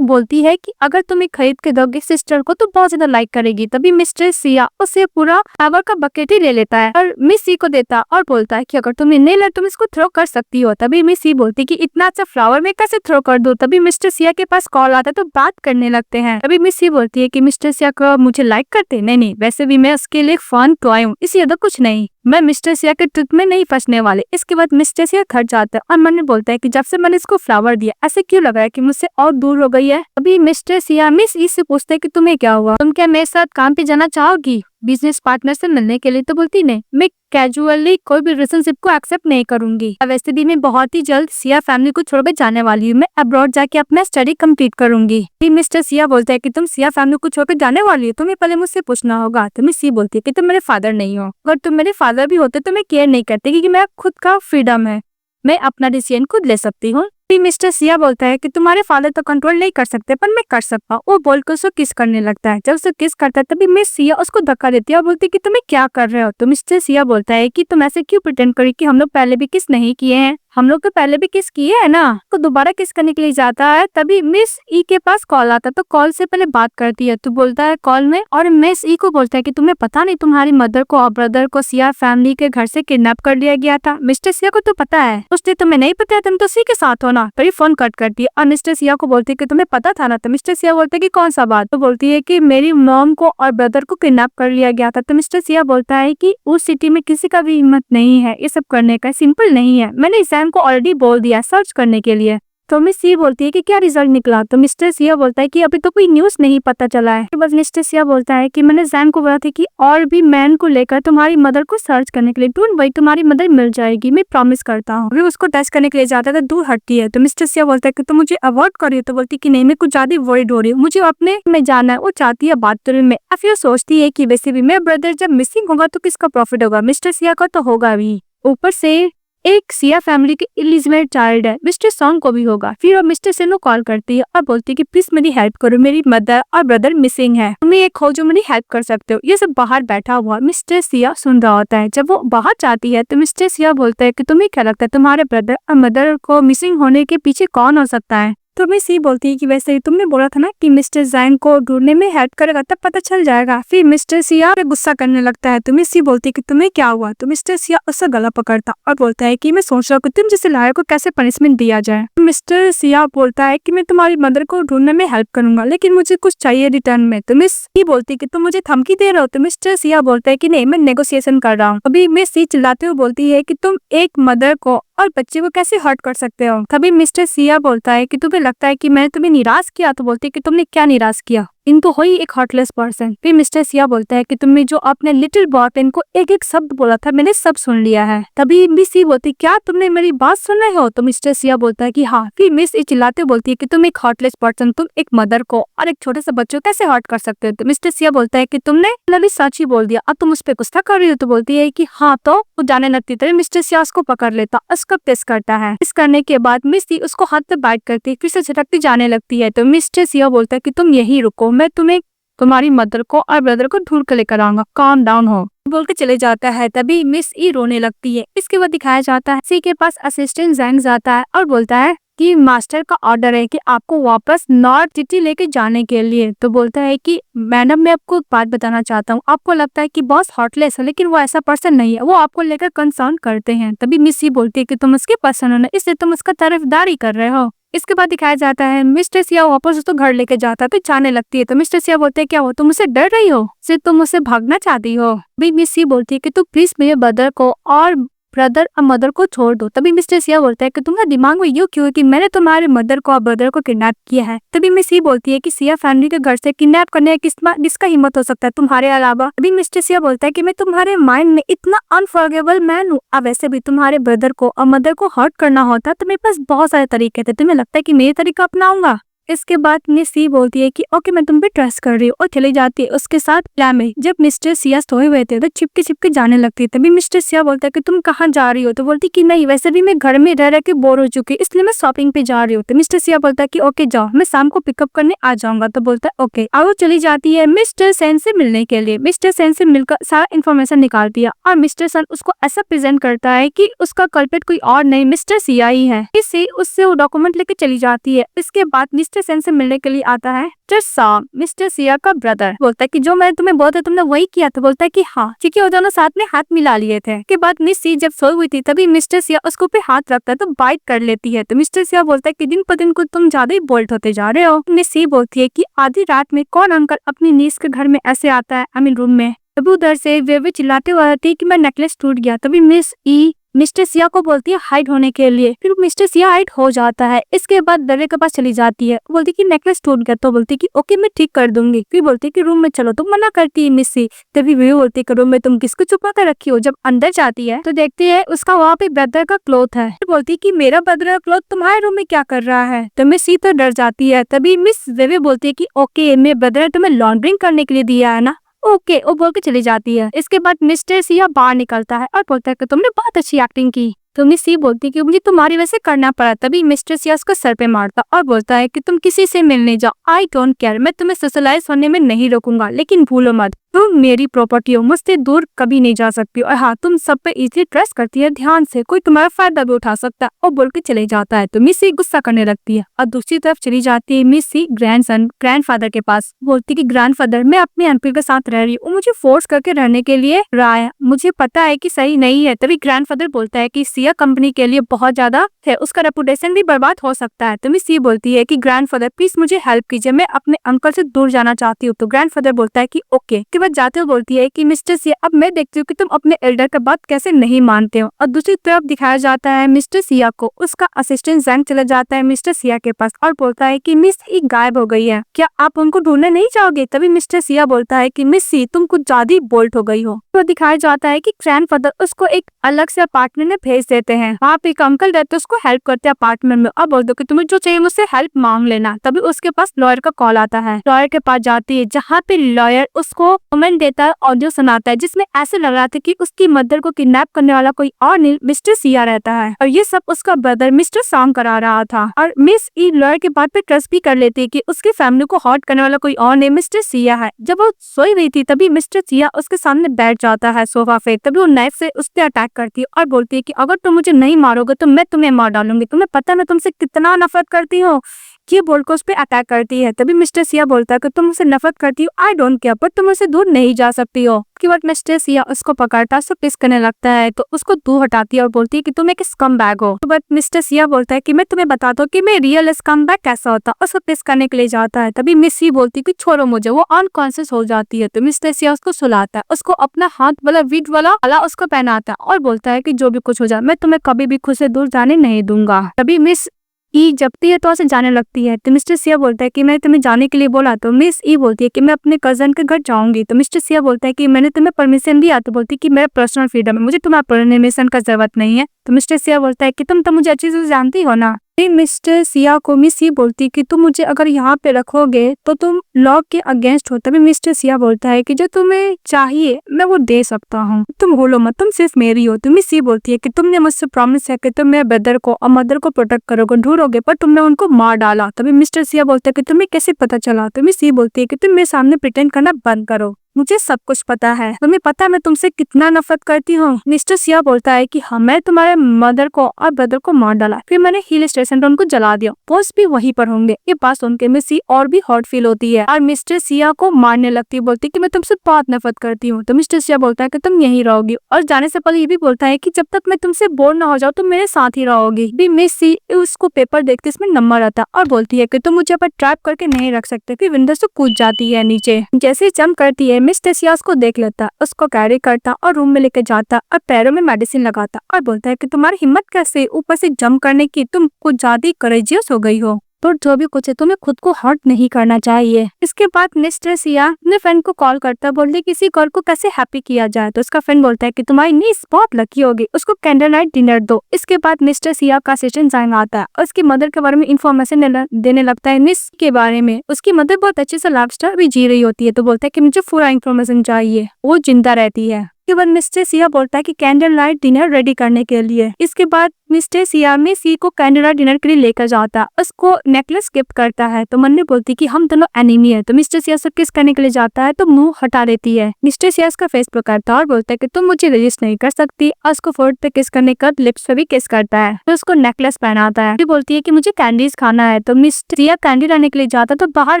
बोलती है कि अगर तुम्हें खरीद के दोगे सिस्टर को तो बहुत ज्यादा लाइक करेगी। तभी मिस्टर सिया उसे पूरा फ्लावर का बकेट ही ले लेता है और मिस सी को देता और बोलता है कि अगर तुम्हें नहीं लगे तुम इसको थ्रो कर सकती हो। तभी मिस सी बोलती है कि इतना अच्छा फ्लावर मैं कैसे थ्रो कर दूं। तभी मिस्टर सिया के पास कॉल आता है तो बात करने लगते हैं। तभी मिस सी बोलती है कि मिस्टर सिया को मुझे लाइक करते, नहीं, वैसे भी मैं उसके लिए फन टॉय हूँ, इसी तो कुछ नहीं, मैं मिस्टर सिया के ट्रिक में नहीं फंसने वाले। इसके बाद मिस्टर सिया घर जाता है और मन में बोलता है कि जब से मैंने इसको फ्लावर दिया ऐसे क्यों लग रहा है कि मुझसे और दूर हो गई है। अभी मिस्टर सिया मिस ई से पूछता है कि तुम्हें क्या हुआ, तुम क्या मेरे साथ काम पे जाना चाहोगी बिजनेस पार्टनर से मिलने के लिए। तो बोलती नहीं, मैं कैजुअली कोई भी रिलेशनशिप को एक्सेप्ट नहीं करूंगी। वैसे भी मैं बहुत ही जल्द सिया फैमिली को छोड़ के जाने वाली हूँ, मैं अब्रॉड जाके अपना स्टडी कंप्लीट करूंगी। मिस्टर सिया बोलता है कि तुम सिया फैमिली को छोड़कर जाने वाली हो, तुम्हें पहले मुझसे पूछना होगा। तो मिस सी बोलती है कि तुम मेरे फादर नहीं हो, अगर तुम मेरे फादर भी होते तो मैं केयर नहीं करती, क्योंकि मैं खुद का फ्रीडम है, मैं अपना डिसीजन खुद ले सकती हूँ। मिस्टर सिया बोलता है कि तुम्हारे फादर तो कंट्रोल नहीं कर सकते पर मैं कर सकता हूँ। वो बोलकर उसको किस करने लगता है। जब उसे किस करता है तभी मिस सिया उसको धक्का देती है और बोलती है कि तुम्हें क्या कर रहे हो। तो मिस्टर सिया बोलता है कि तुम ऐसे क्यों प्रिटेंड करी कि हम लोग पहले भी किस नहीं किए हैं, हम लोग तो पहले भी किस किए है ना। तो दोबारा किस करने के लिए जाता है तभी मिस ई के पास कॉल आता है, तो कॉल से पहले बात करती है। तो बोलता है कॉल में, और मिस ई को बोलता है कि तुम्हें पता नहीं तुम्हारी मदर को और ब्रदर को सिया फैमिली के घर से किडनैप कर लिया गया था। मिस्टर सिया को तो पता है, उसने तुम्हें नहीं पता, तुम तो सी के साथ हो ना। फिर फोन कट करती है और मिस्टर सिया को बोलती है कि तुम्हें पता था ना। तो मिस्टर सिया बोलते है कि कौन सा बात। तो बोलती है कि मेरी मॉम को और ब्रदर को किडनैप कर लिया गया था। तो मिस्टर सिया बोलता है कि उस सिटी में किसी का भी हिम्मत नहीं है ये सब करने का, सिंपल नहीं है, मैंने एग्जाम को ऑलरेडी बोल दिया सर्च करने के लिए। तो मिस सी बोलती है कि क्या रिजल्ट निकला? तो मिस्टर सिया बोलता है कि अभी तो कोई न्यूज नहीं पता चला है। बस मिस्टर सिया बोलता है कि मैंने जैन को बोला था कि और भी मैन को लेकर तुम्हारी मदर को सर्च करने के लिए, डोंट वरी, तुम्हारी मदर मिल जाएगी, मैं प्रॉमिस करता हूँ। अभी उसको टेस्ट करने के लिए जाता है तो दूर हटती है। तो मिस्टर सिया बोलता है कि तुम मुझे अवॉइड कर रही हो? तो बोलती है कि नहीं, मैं कुछ ज्यादा वरीड हो रही हूँ, मुझे अपने में जाना है। वो चाहती है बाथरूम में। फिर सोचती है कि वैसे भी मेरा ब्रदर जब मिसिंग होगा तो किसका प्रॉफिट होगा? मिस्टर सिया का तो होगा भी। ऊपर से एक सिया फैमिली की इलिजिबेथ चाइल्ड है, मिस्टर सॉन्ग को भी होगा। फिर वो मिस्टर सेन को कॉल करती है और बोलती है कि प्लीज मेरी हेल्प करो, मेरी मदर और ब्रदर मिसिंग है, तुम्हें एक हो जो मेरी हेल्प कर सकते हो। ये सब बाहर बैठा हुआ मिस्टर सिया सुन रहा होता है। जब वो बाहर जाती है तो मिस्टर सिया बोलता है कि तुम्हें क्या लगता है तुम्हारे ब्रदर और मदर को मिसिंग होने के पीछे कौन हो सकता है? तो मिस सी बोलती है कि वैसे ही तुमने बोला था ना कि मिस्टर जैन को ढूंढने में हेल्प करेगा, तब पता चल जाएगा। फिर मिस्टर सिया पे गुस्सा करने लगता है। तो मिस सी बोलती है कि तुम्हें क्या हुआ? तो मिस्टर सिया उसका गला पकड़ता और बोलता है कि मैं सोच रहा हूँ कि तुम जैसे लायर को कैसे पनिशमेंट दिया जाए। मिस्टर सिया बोलता है कि मैं तुम्हारी मदर को ढूंढने में हेल्प करूंगा, लेकिन मुझे कुछ चाहिए रिटर्न में। तो मिस सी बोलती है कि तुम मुझे धमकी दे रहे हो? तो मिस्टर सिया बोलता है कि नहीं, मैं नेगोशिएशन कर रहा हूँ। अभी मिस सी चिल्लाते हुए बोलती है कि तुम एक मदर को और बच्चे को कैसे हर्ट कर सकते हो? तभी मिस्टर सिया बोलता है कि तुम्हें लगता है कि मैंने तुम्हें निराश किया? तो बोलती है कि तुमने क्या निराश किया? इनको हो ही एक हार्टलेस पर्सन। फिर मिस्टर सिया बोलता है कि तुमने जो अपने लिटिल बॉयफ्रेंड को एक एक शब्द बोला था, मैंने सब सुन लिया है। तभी मिस सी बोलती है क्या तुमने मेरी बात सुन रहे हो? तो मिस्टर सिया बोलता है कि हाँ। फिर मिस सी चिल्लाते बोलती है कि तुम एक हार्टलेस पर्सन, तुम एक मदर को और एक छोटे से बच्चों को कैसे हर्ट कर सकते हो? तो मिस्टर सिया बोलता है कि तुमने अभी सच ही बोल दिया, अब तुम उस पर गुस्सा कर रही हो? तो बोलती है कि हाँ। तो वो जाने लगती है। मिस्टर सिया उसको पकड़ लेता, उसका टेस्ट करता है। इस करने के बाद मिस सी उसको हाथ पे बाइट करती, फिर से झटकती जाने लगती है। तो मिस्टर सिया बोलता है कि तुम यही रुको, मैं तुम्हें तुम्हारी मदर को और ब्रदर को ढूंढ कर लेकर आऊंगा, काम डाउन हो, बोल के चले जाता है। तभी मिस ई रोने लगती है। इसके बाद दिखाया जाता है सी के पास असिस्टेंट जैंग जाता है और बोलता है कि मास्टर का ऑर्डर है कि आपको वापस नॉर्थ सिटी लेके जाने के लिए। तो बोलता है कि मैडम मैं आपको एक बात बताना चाहता हूँ, आपको लगता है कि बॉस हॉटलेस है, लेकिन वो ऐसा पर्सन नहीं है, वो आपको लेकर कंसर्न करते हैं। तभी मिस सी बोलती है कि तुम उसके पर्सन हो ना, इसलिए तुम उसका तरफदारी कर रहे हो। इसके बाद दिखाया जाता है मिस्टर सिया वापस उसको घर लेके जाता है, तो जाने लगती है। तो मिस्टर सिया बोलते हैं क्या हो, तुम मुझसे डर रही हो, सिर्फ तुम मुझसे भागना चाहती हो? भी मिस सी बोलती है कि तू प्लीज मेरे ब्रदर को और ब्रदर और मदर को छोड़ दो। तभी मिस्टर सिया बोलता है कि तुम्हारे दिमाग में यूँ क्यों है कि मैंने तुम्हारे मदर को और ब्रदर को किडनैप किया है? तभी मिस सी बोलती है कि सिया फैमिली के घर से किडनैप करने किसका हिम्मत हो सकता है तुम्हारे अलावा? अभी मिस्टर सिया बोलता है कि मैं तुम्हारे माइंड में इतना अनफॉरगेबल मैन हूँ, अब वैसे भी तुम्हारे ब्रदर को और मदर को हर्ट करना होता तो मेरे पास बहुत सारे तरीके थे, तुम्हें लगता है कि मेरे तरीका अपनाऊंगा? इसके बाद मिस सी बोलती है कि ओके मैं तुम पे ट्रस्ट कर रही हूँ और चली जाती है उसके साथ प्लान में। जब मिस्टर सिया सोए हुए थे तो छिपके छिपके जाने लगती है। तभी मिस्टर सिया बोलता है कि तुम कहाँ जा रही हो? तो बोलती कि नहीं, वैसे भी मैं घर में रह रह के बोर हो चुकी, इसलिए मैं शॉपिंग पे जा रही हूँ। तो मिस्टर सिया बोलता है कि ओके जाओ, मैं शाम को पिकअप करने आ जाऊंगा। तो बोलता है ओके। और वो चली जाती है मिस्टर सेन से मिलने के लिए। मिस्टर सेन से मिलकर सारा इन्फॉर्मेशन निकालती है और मिस्टर सेन उसको ऐसा प्रेजेंट करता है कि उसका कल्प्रिट कोई और नहीं मिस्टर सिया ही है। इससे उससे वो डॉक्यूमेंट लेके चली जाती है। इसके बाद मिस्टर सेन से मिलने के लिए आता है मिस्टर सिया का ब्रदर। बोलता है कि जो मैं तुम्हें बोलता तुमने वही किया था? बोलता है कि हाँ, क्योंकि वो दोनों साथ में हाथ मिला लिए थे। के बाद मिस सी जब सोई हुई थी तभी मिस्टर सिया उसको पे हाथ रखता है तो बाइट कर लेती है। तो मिस्टर सिया बोलता है कि दिन पर दिन को तुम ज्यादा ही बोल्ट होते जा रहे हो। मिस सी बोलती है कि आधी रात में कौन अंकल अपनी नीस के घर में ऐसे आता है, आई मीन रूम में। तभी उधर से वे चिल्लाते हुए आती है कि मैं नेकलेस टूट गया। तभी मिस ई मिस्टर सिया को बोलती है हाइड होने के लिए। फिर मिस्टर सिया हाइड हो जाता है। इसके बाद दरवाजे के पास चली जाती है, बोलती कि नेकलेस टूट गया। तो बोलती कि ओके मैं ठीक कर दूंगी। फिर बोलती कि रूम में चलो, तो मना करती है मिस सी। तभी वे बोलती कि रूम में तुम किसको छुपा कर रखी हो? जब अंदर जाती है तो देखती है उसका वहाँ पे ब्रदर का क्लॉथ है। फिर बोलती कि मेरा ब्रदर का क्लॉथ तुम्हारे रूम में क्या कर रहा है? तो मिस सी तो डर जाती है। तभी मिस वे बोलती है कि ओके मेरे ब्रदर ने तुम्हें लॉन्ड्रिंग करने के लिए दिया है ना, ओके वो बोल के चली जाती है। इसके बाद मिस्टर सिया बाहर निकलता है और बोलता है कि तुमने बहुत अच्छी एक्टिंग की। तो मिस सी बोलती है कि मुझे तुम्हारी वजह से करना पड़ा। तभी मिस्टर सिया उसको सर पे मारता और बोलता है कि तुम किसी से मिलने जाओ, आई डोंट केयर, मैं तुम्हें सोशलाइज होने में नहीं रोकूंगा, लेकिन भूलो मत तुम मेरी प्रॉपर्टी हो, मुझसे दूर कभी नहीं जा सकती हो। और हाँ, तुम सब पे इजीली ट्रस्ट करती है, ध्यान से, कोई तुम्हारा फायदा भी उठा सकता है, और बोल के चले जाता है। तो मिस सी गुस्सा करने लगती है और दूसरी तरफ चली जाती है मिस सी ग्रैंडफादर के पास। बोलती कि ग्रैंडफादर मैं अपने अंकल के साथ रह रही हूँ, मुझे फोर्स करके रहने के लिए रहा है, मुझे पता है कि सही नहीं है। तभी ग्रैंडफादर बोलता है कि सिया कंपनी के लिए बहुत ज्यादा है, उसका रेपुटेशन भी बर्बाद हो सकता है। तो मिस सी बोलती है कि ग्रैंडफादर प्लीज मुझे हेल्प कीजिए, मैं अपने अंकल से दूर जाना चाहती हूँ। तो ग्रैंडफादर बोलता है कि ओके, कि बाद जाते हुए बोलती है कि मिस्टर सिया, अब मैं देखती हूँ कि तुम अपने एल्डर का बात कैसे नहीं मानते हो। और दूसरी तरफ दिखाया जाता है मिस्टर सिया को उसका असिस्टेंट जैंग चला जाता है मिस्टर सिया के पास और बोलता है कि मिस ई गायब हो गई है, क्या आप उनको ढूंढने नहीं जाओगे। तभी मिस्टर सिया बोलता है कि मिस सी, तुम कुछ ज्यादा ही बोल्ड हो गई हो। तो दिखाया जाता है कि ग्रैंडफादर उसको एक अलग से अपार्टमेंट में भेज देते हैं। वहाँ पे एक अंकल रहते उसको हेल्प करते हैं अपार्टमेंट में और बोल दो कि तुम्हें जो चाहिए मुझसे हेल्प मांग लेना। तभी उसके पास लॉयर का कॉल आता है। लॉयर के पास जाती है जहाँ पे लॉयर उसको कमेंट देता है, ऑडियो सुनाता है जिसमें ऐसे लग रहा था कि उसकी मदर को किडनैप करने वाला कोई और नहीं मिस्टर सिया रहता है और ये सब उसका ब्रदर मिस्टर सॉन्ग करा रहा था। और मिस ई लॉयर के बात पे ट्रस्ट भी कर लेती है कि उसकी फैमिली को हर्ट करने वाला कोई और नहीं मिस्टर सिया है। जब वो सोई रही थी तभी मिस्टर सिया उसके सामने बैठ जाता है सोफा पे। तभी वो नाइफ से उस पर अटैक करती है और बोलती है कि अगर तुम मुझे नहीं मारोगे तो मैं तुम्हें मार डालूंगी, तुम्हें पता है मैं तुमसे कितना नफरत करती हूँ। ये बोलकर उस पर अटैक करती है। तभी मिस्टर सिया बोलता है कि तुम मुझसे नफरत करती हो, आई डोंट केयर, पर तुम मुझसे दूर नहीं जा सकती हो। उसके बाद मिस्टर सिया उसको पकड़ता है, किस करने लगता है तो उसको दूर हटाती है और बोलती है कि तुम एक स्कम बैग हो। तो बट मिस्टर सिया बोलता है कि मैं तुम्हें बताता हूँ कि मैं रियल स्कम बैग कैसा होता है। उसको किस करने के लिए जाता है। तभी मिस सी बोलती है कि छोड़ो मुझे। वो अनकॉन्शियस हो जाती है। तो मिस्टर सिया उसको सुलाता है, उसको अपना हाथ वाला वीट वाला अला उसको पहनाता है और बोलता है कि जो भी कुछ हो जाए मैं तुम्हें कभी भी खुद से दूर जाने नहीं दूंगा। तभी मिस ई जबती है तो उसे जाने लगती है। तो मिस्टर सिया बोलता है कि मैं तुम्हें जाने के लिए बोला। तो मिस ई बोलती है कि मैं अपने कजन के घर जाऊंगी। तो मिस्टर सिया बोलता है कि मैंने तुम्हें परमिशन दिया। तो बोलती है कि मेरा पर्सनल फ्रीडम है, मुझे तुम्हारा परमिशन का जरूरत नहीं है। तो मिस्टर सिया बोलता है कि तुम तो मुझे अच्छी से जानती हो ना। मिस्टर सिया को मिस ई बोलती है कि तुम मुझे अगर यहाँ पे रखोगे तो तुम लॉ के अगेंस्ट हो। तभी मिस्टर सिया बोलता है कि जो तुम्हें चाहिए मैं वो दे सकता हूँ, तुम बोलो मत, तुम सिर्फ मेरी हो। तो मिस ई बोलती है कि तुमने मुझसे प्रॉमिस है कि तुम मेरे ब्रदर को और मदर को प्रोटेक्ट करोगे, ढूंढोगे, पर तुमने उनको मार डाला। तभी मिस्टर सिया बोलता है कि तुम्हें कैसे पता चला। तो मिस ई बोलती है कि तुम मेरे सामने प्रिटेंड करना बंद करो, मुझे सब कुछ पता है, तुम्हें पता है मैं तुमसे कितना नफरत करती हूँ। मिस्टर सिया बोलता है कि हाँ, मैं तुम्हारे मदर को और ब्रदर को मार डाला, फिर मैंने हिल स्टेशन पर उनको जला दिया, पोस्ट भी वहीं पर होंगे। ये बात सुन के मिस सी और भी हर्ट फील होती है और मिस्टर सिया को मारने लगती है, बोलती है कि मैं तुमसे बहुत नफरत करती हूँ। तो मिस्टर सिया बोलता है कि तुम यहीं रहोगी और जाने से पहले ये भी बोलता है कि जब तक मैं तुमसे बोर ना हो जाऊँ तुम मेरे साथ ही रहोगी। भी मिस सी उसको पेपर देखते इसमें नंबर आता है और बोलती है कि तुम मुझे पर ट्रैप करके नहीं रख सकते। फिर विंडो से कूद जाती है नीचे। जैसे ही जंप करती है मिस्टर सिया उसको देख लेता, उसको कैरी करता और रूम में लेके जाता और पैरों में मेडिसिन लगाता और बोलता है कि तुम्हारी हिम्मत कैसे ऊपर से जंप करने की, तुम कुछ ज्यादा करेजियस हो गई हो, तो जो भी कुछ है तुम्हें खुद को हर्ट नहीं करना चाहिए। इसके बाद मिस्टर सिया अपने फ्रेंड को कॉल करता है, बोलते किसी गर्ल को कैसे हैप्पी किया जाए। तो उसका फ्रेंड बोलता है कि तुम्हारी नीस बहुत लकी होगी, उसको कैंडल लाइट डिनर दो। इसके बाद मिस्टर सिया का असिस्टेंट जैंग आता है और उसकी मदर के बारे में इंफॉर्मेशन देने लगता है निस के बारे में। उसकी मदर बहुत अच्छे से लाइफ स्टाइल भी जी रही होती है। तो बोलता है कि मुझे पूरा इंफॉर्मेशन चाहिए, वो जिंदा रहती है। इसके बाद मिस्टर सिया बोलता है कि कैंडल लाइट डिनर रेडी करने के लिए। इसके बाद मिस्टर सिया में सी को कैंडल लाइट डिनर के लिए लेकर जाता है, उसको नेकलेस गिफ्ट करता है। तो मन्ने बोलती कि हम दोनों एनिमी है। तो मिस्टर सिया से किस करने के लिए जाता है तो मुंह हटा देती है। मिस्टर सिया उसका फेस पकड़ता है और बोलता है कि तुम मुझे रेजिस्ट नहीं कर सकती और उसको फोर्थ पे किस करने का लिप्स पे भी किस करता है। तो उसको नेकलेस पहनाता है। बोलती है कि मुझे कैंडीज खाना है। तो मिस्टर सिया कैंडी लाने के लिए जाता है तो बाहर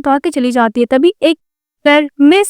दौड़ के चली जाती है। तभी एक मिस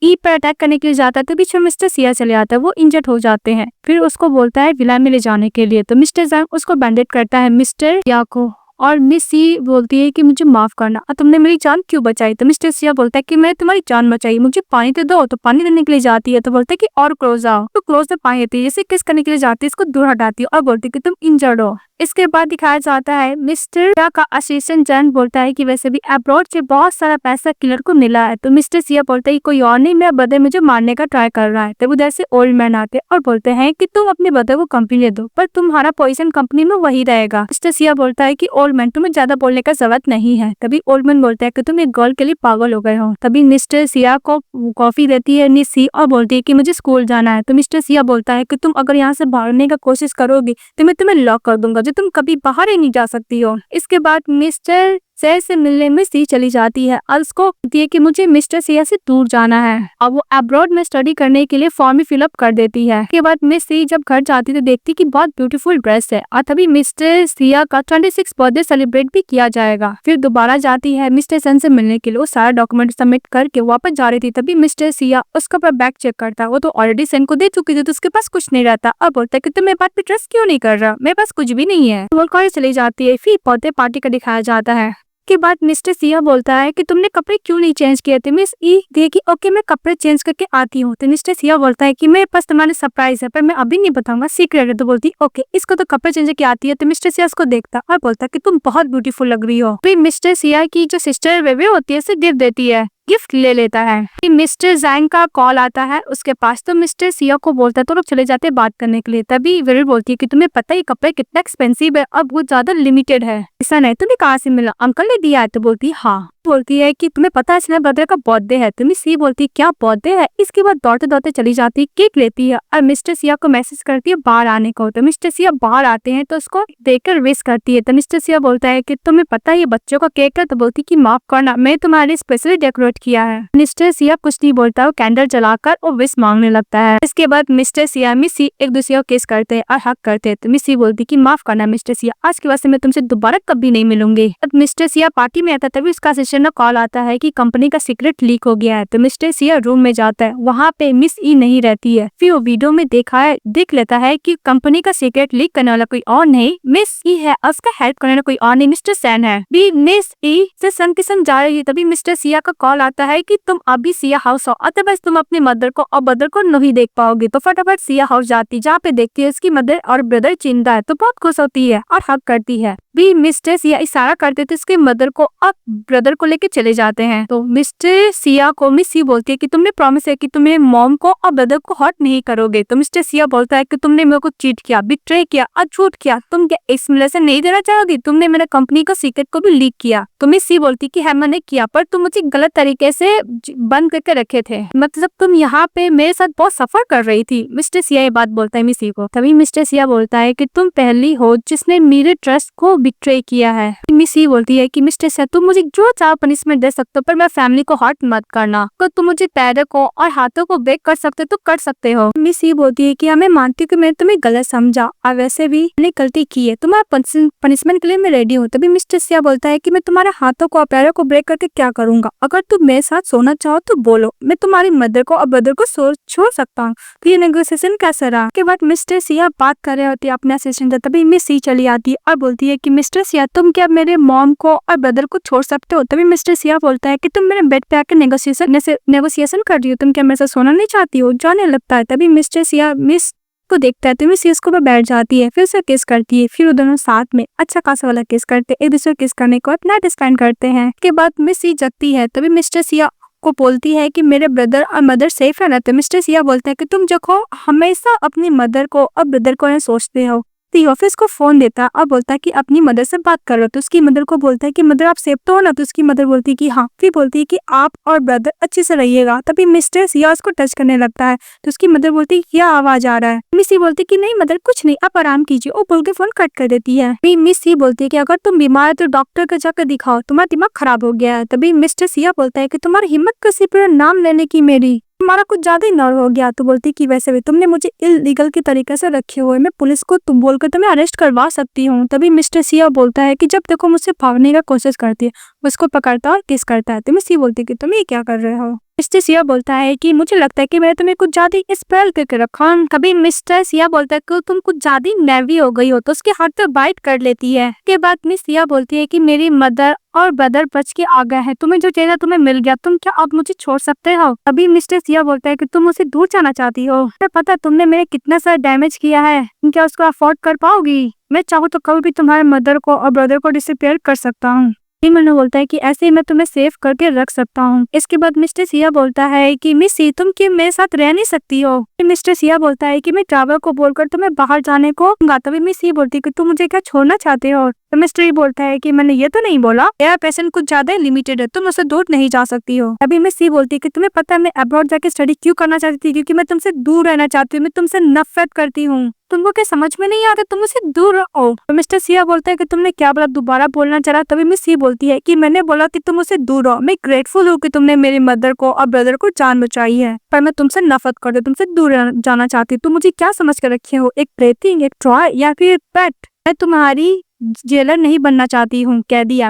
ई पर अटैक करने के लिए जाता है तो बीच में मिस्टर सिया चले आता है, वो इंजर्ड हो जाते हैं। फिर उसको बोलता है विला में ले जाने के लिए। तो मिस्टर जैंग उसको बैंडेड करता है मिस्टर सिया को और मिस सी बोलती है कि मुझे माफ करना और तुमने मेरी जान क्यों बचाई। तो मिस्टर सिया बोलता है कि मैंने तुम्हारी जान बचाई, मुझे पानी तो दो। तो पानी देने के लिए जाती है तो बोलता है कि और क्लोज आओ। तो क्लोज में पानी देती है, जैसे किस करने के लिए जाती है इसको दूर हटाती है और बोलती है कि तुम इंजर्ड हो। इसके बाद दिखाया जाता है मिस्टर सिया का असिस्टेंट जैंग बोलता है कि वैसे भी अब्रॉड से बहुत सारा पैसा किलर को मिला है। तो मिस्टर सिया बोलता है कि कोई और नहीं, मेरा ब्रदर मुझे मारने का ट्राई कर रहा है। तब उधर से ओल्ड मैन आते और बोलते हैं कि तुम अपने ब्रदर को कंपनी ले दो पर तुम्हारा पोजीशन कंपनी में वही रहेगा। मिस्टर सिया बोलता है कि ओल्ड मैन तुम्हें ज्यादा बोलने का जरूरत नहीं है। तभी ओल्ड मैन बोलता है कि तुम एक गर्ल के लिए पागल हो गए हो। तभी मिस्टर सिया को कॉफी देती है निसी और बोलती है कि मुझे स्कूल जाना है। तो मिस्टर सिया बोलता है कि तुम अगर यहाँ से भागने का कोशिश करोगी तो मैं तुम्हें लॉक कर दूंगा, जो तुम कभी बाहर ही नहीं जा सकती हो। इसके बाद मिस्टर सिया से मिलने में सी चली जाती है और उसको कहती है कि मुझे मिस्टर सिया से दूर जाना है और वो अब्रॉड में स्टडी करने के लिए फॉर्म भी फिलअप कर देती है। इसके बाद मिस सी जब घर जाती तो देखती कि बहुत ब्यूटीफुल ड्रेस है और तभी मिस्टर सिया का 26 बर्थडे सेलिब्रेट भी किया जाएगा। फिर दोबारा जाती है मिस्टर सन से मिलने के लिए, वो सारा डॉक्यूमेंट सबमिट करके वापस जा रही थी। तभी मिस्टर सिया उसका पर बैग चेक करता, वो तो ऑलरेडी सन को दे चुकी थी तो उसके पास कुछ नहीं रहता और बोलता है कि तुम मेरे बात पे ट्रस्ट क्यों नहीं कर रहा, मेरे पास कुछ भी नहीं है। वो कॉलेज चली जाती है। फिर बर्थडे पार्टी का दिखाया जाता है के बाद मिस्टर सिया बोलता है कि तुमने कपड़े क्यों नहीं चेंज किए थे। मिस ई देखी ओके मैं कपड़े चेंज करके आती हूँ। तो मिस्टर सिया बोलता है कि मेरे पास तुम्हारे सरप्राइज है पर मैं अभी नहीं बताऊंगा, सीक्रेट है। तो बोलती ओके इसको तो कपड़े चेंज करके आती है। तो मिस्टर सिया उसको देखता और बोलता कि तुम बहुत ब्यूटीफुल लग रही हो। फिर मिस्टर सिया की जो सिस्टर बेबी होती है उसे गिफ्ट देती है, गिफ्ट ले लेता है। फिर मिस्टर जैंग का कॉल आता है उसके पास। तो मिस्टर सिया को बोलता है तो लोग चले जाते हैं बात करने के लिए। तभी वेरी बोलती है कि तुम्हें पता है ये कपड़े कितना एक्सपेंसिव है और बहुत ज्यादा लिमिटेड है। ऐसा नहीं, तुम्हें कहाँ से मिला, अंकल ने दिया है। तो बोलती है हाँ। बोलती है कि तुम्हें पता है इसमें ब्रदर का बर्थडे है। तुम्हें सी बोलती है क्या बर्थडे है। इसके बाद दौड़ते दौड़ते चली जाती है, केक लेती है और मिस्टर सिया को मैसेज करती है बाहर आने को। तो मिस्टर सिया बाहर आते हैं तो उसको देखकर विश करती है। तो मिस्टर सिया बोलता है कि तुम्हें पता है ये बच्चों का केक है। तो बोलती कि माफ करना मैं तुम्हारे स्पेशली डेकोरेट किया है। मिस्टर सिया कुछ नहीं बोलता, वो कैंडल जलाकर और विश मांगने लगता है। इसके बाद मिस्टर सिया मिसी एक दूसरे को किस करते हैं और हक करते हैं। तो मिसी बोलती कि माफ करना मिस्टर सिया, आज के बाद से मैं तुमसे दोबारा कभी नहीं मिलूंगी। अब मिस्टर सिया पार्टी में आता है तभी उसका असिस्टेंट का कॉल आता है कि कंपनी का सीक्रेट लीक हो गया है। तो मिस्टर सिया रूम में जाता है, वहाँ पे मिस ई नहीं रहती है। फिर वो वीडियो में देख लेता है कि कंपनी का सीक्रेट लीक करने वाला कोई और नहीं मिस ई है, उसका हेल्प करने वाला कोई और नहीं मिस्टर सैन है। भी मिस ई से सन की सन जा रही है तभी मिस्टर सिया का कॉल आता है कि तुम अभी सिया हाउस हो, अदरवाइज तुम अपने मदर को और ब्रदर को नहीं देख पाओगे। तो फटाफट सिया हाउस जाती, जहाँ पे देखती है उसकी मदर और ब्रदर जिंदा है। तो बहुत खुश होती है और हक करती है। भी मिस्टर सिया इशारा करते थे उसके मदर को और ब्रदर को लेके चले जाते हैं। तो मिस्टर सिया को मिस सी बोलती है कि तुमने प्रॉमिस है कि तुम मॉम को और ब्रदर को हर्ट नहीं करोगे। तो मिस्टर सिया बोलता है कि तुमने मेरे को चीट किया, बिट्रे किया और झूठ किया, तुम क्या एक्सप्लेनेशन नहीं देना चाहोगी, तुमने मेरे कंपनी का सीक्रेट को भी लीक किया। तो मिस सी बोलती कि है मैंने किया पर तुम मुझे गलत तरीके से बंद करके रखे थे, मतलब तुम यहाँ पे मेरे साथ बहुत सफर कर रही थी। मिस्टर सिया ये बात बोलता है मिस सी को। तभी मिस्टर सिया बोलता है कि तुम पहली हो जिसने मेरे ट्रस्ट को बिट्रे किया है। मिस सी बोलती है कि मिस्टर सिया तुम मुझे जो चाहो पनिशमेंट दे सकते हो पर मैं फैमिली को हर्ट मत करना। तो तुम मुझे पैरों को और हाथों को ब्रेक कर सकते तो कर सकते हो। मिस सी बोलती है कि मैं मानती हूँ कि मैंने तुम्हें गलत समझा और वैसे भी मैंने गलती की है, तुम्हारा पनिशमेंट के लिए मैं रेडी हूँ। तभी मिस्टर सिया बोलता है कि मैं तुम्हारे हाथों को और पैरों को ब्रेक करके क्या करूंगा, अगर तुम मेरे साथ सोना चाहो तो बोलो, मैं तुम्हारी मदर को और ब्रदर को छोड़ सकता हूँ। तो ये नेगोशिएशन कैसा रहा। के बाद मिस्टर सिया बात कर रहे होते अपने असिस्टेंट से, तभी मिस सी चली आती है और बोलती है कि मिस्टर सिया तुम क्या मेरे मॉम को और ब्रदर को छोड़ सकते हो। तभी मिस्टर सिया बोलता है कि तुम मेरे बेड पे आके नेगोशिएशन कर रही हो, तुम क्या मेरे साथ सोना नहीं चाहती हो, जाने लगता है। तभी मिस्टर सिया मिस को देखता है तो मिस उसको पर बैठ जाती है, फिर उसे किस करती है। फिर वो दोनों साथ में अच्छा खासा वाला किस करते, एक दूसरे किस करने को अपना डिस्पेंड करते हैं। के बाद मिस सी जगती है तभी मिस्टर सिया को बोलती है कि मेरे ब्रदर और मदर सेफ है ना। तो मिस्टर सिया बोलता है कि तुम जो हमेशा अपनी मदर को और ब्रदर को सोचते हो। तो ऑफिस को फोन देता और बोलता है कि अपनी मदर से बात करो। तो उसकी मदर को बोलता है कि मदर आप सेफ तो हो ना। तो उसकी मदर बोलती है कि हाँ। फिर बोलती है कि आप और ब्रदर अच्छे से रहिएगा। तभी मिस्टर सिया उसको टच करने लगता है तो उसकी मदर बोलती है क्या आवाज आ रहा है। मिस सी बोलती है कि नहीं मदर कुछ नहीं, आप आराम कीजिए। वो बोल के फोन कट कर देती है। मिस सी बोलती है कि अगर तुम बीमार है तो डॉक्टर को जाकर दिखाओ, तुम्हारा दिमाग खराब हो गया है। तभी मिस्टर सिया बोलता है कि तुम्हारी हिम्मत किसी पर नाम लेने की, मेरी तुम्हारा कुछ ज्यादा ही नर्व हो गया। तो बोलती कि वैसे भी तुमने मुझे इलीगल के तरीके से रखे हुए, मैं पुलिस को तुम बोलकर तुम्हें अरेस्ट करवा सकती हूँ। तभी मिस्टर सिया बोलता है कि जब देखो मुझसे भागने का कोशिश करती है, उसको पकड़ता और किस करता है। तो मिस सी बोलती है कि तुम ये क्या कर रहे हो। मिस्टर सिया बोलता है कि मुझे लगता है कि मैंने तुम्हें कुछ ज्यादा स्पेल करके रखा। कभी मिस्टर सिया बोलता है कि तुम कुछ ज्यादा नेवी हो गई हो, तो उसके हाथ पे बाइट कर लेती है। के बाद मिस सिया बोलती है कि मेरी मदर और ब्रदर बच के आ गए हैं, तुम्हें जो चाहिए तुम्हें मिल गया, तुम क्या अब मुझे छोड़ सकते हो। अभी मिस्टर सिया बोलता है कि तुम मुझसे दूर जाना चाहती हो, पता तुमने मेरे कितना सारा डैमेज किया है, तुम क्या उसको अफोर्ड कर पाओगी। मैं चाहूँ तो कभी भी तुम्हारे मदर को और ब्रदर को डिसअपीयर कर सकता हूँ। मैंने बोलता है कि ऐसे ही मैं तुम्हें सेव करके रख सकता हूँ। इसके बाद मिस्टर सिया बोलता है कि मिस सी तुम क्यों मेरे साथ रह नहीं सकती हो। मिस्टर सिया बोलता है कि मैं ड्राइवर को बोलकर तुम्हें बाहर जाने को दूंगा। तभी मिस सी बोलती है कि तुम मुझे क्या छोड़ना चाहते हो। तो मिस्टर बोलता है कि मैंने ये तो नहीं बोला, मेरा पैशन कुछ ज्यादा लिमिटेड है, तुम मुझसे दूर नहीं जा सकती हो। अभी मिस सी बोलती है कि तुम्हें पता है मैं अब्रॉड जाके स्टडी क्यों करना चाहती थी, क्योंकि मैं तुमसे दूर रहना चाहती हूँ, मैं तुमसे नफरत करती हूँ, तुमको क्या समझ में नहीं आता, तुम मुझसे दूर रहो। तो मिस्टर सिया बोलता है कि तुमने क्या बोला, दोबारा बोलना चाह रहा। तभी मिस सी बोलती है कि मैंने बोला कि तुम मुझसे दूर रहो, मैं ग्रेटफुल हूँ कि तुमने मेरी मदर को और ब्रदर को जान बचाई है, पर मैं तुमसे नफरत करती हूँ, तुमसे दूर जाना चाहती हूँ। तुम मुझे क्या समझ कर रखे हो, एक प्लेथिंग, एक टॉय या फिर पेट। मैं तुम्हारी जेलर नहीं बनना चाहती हूँ, कैदी।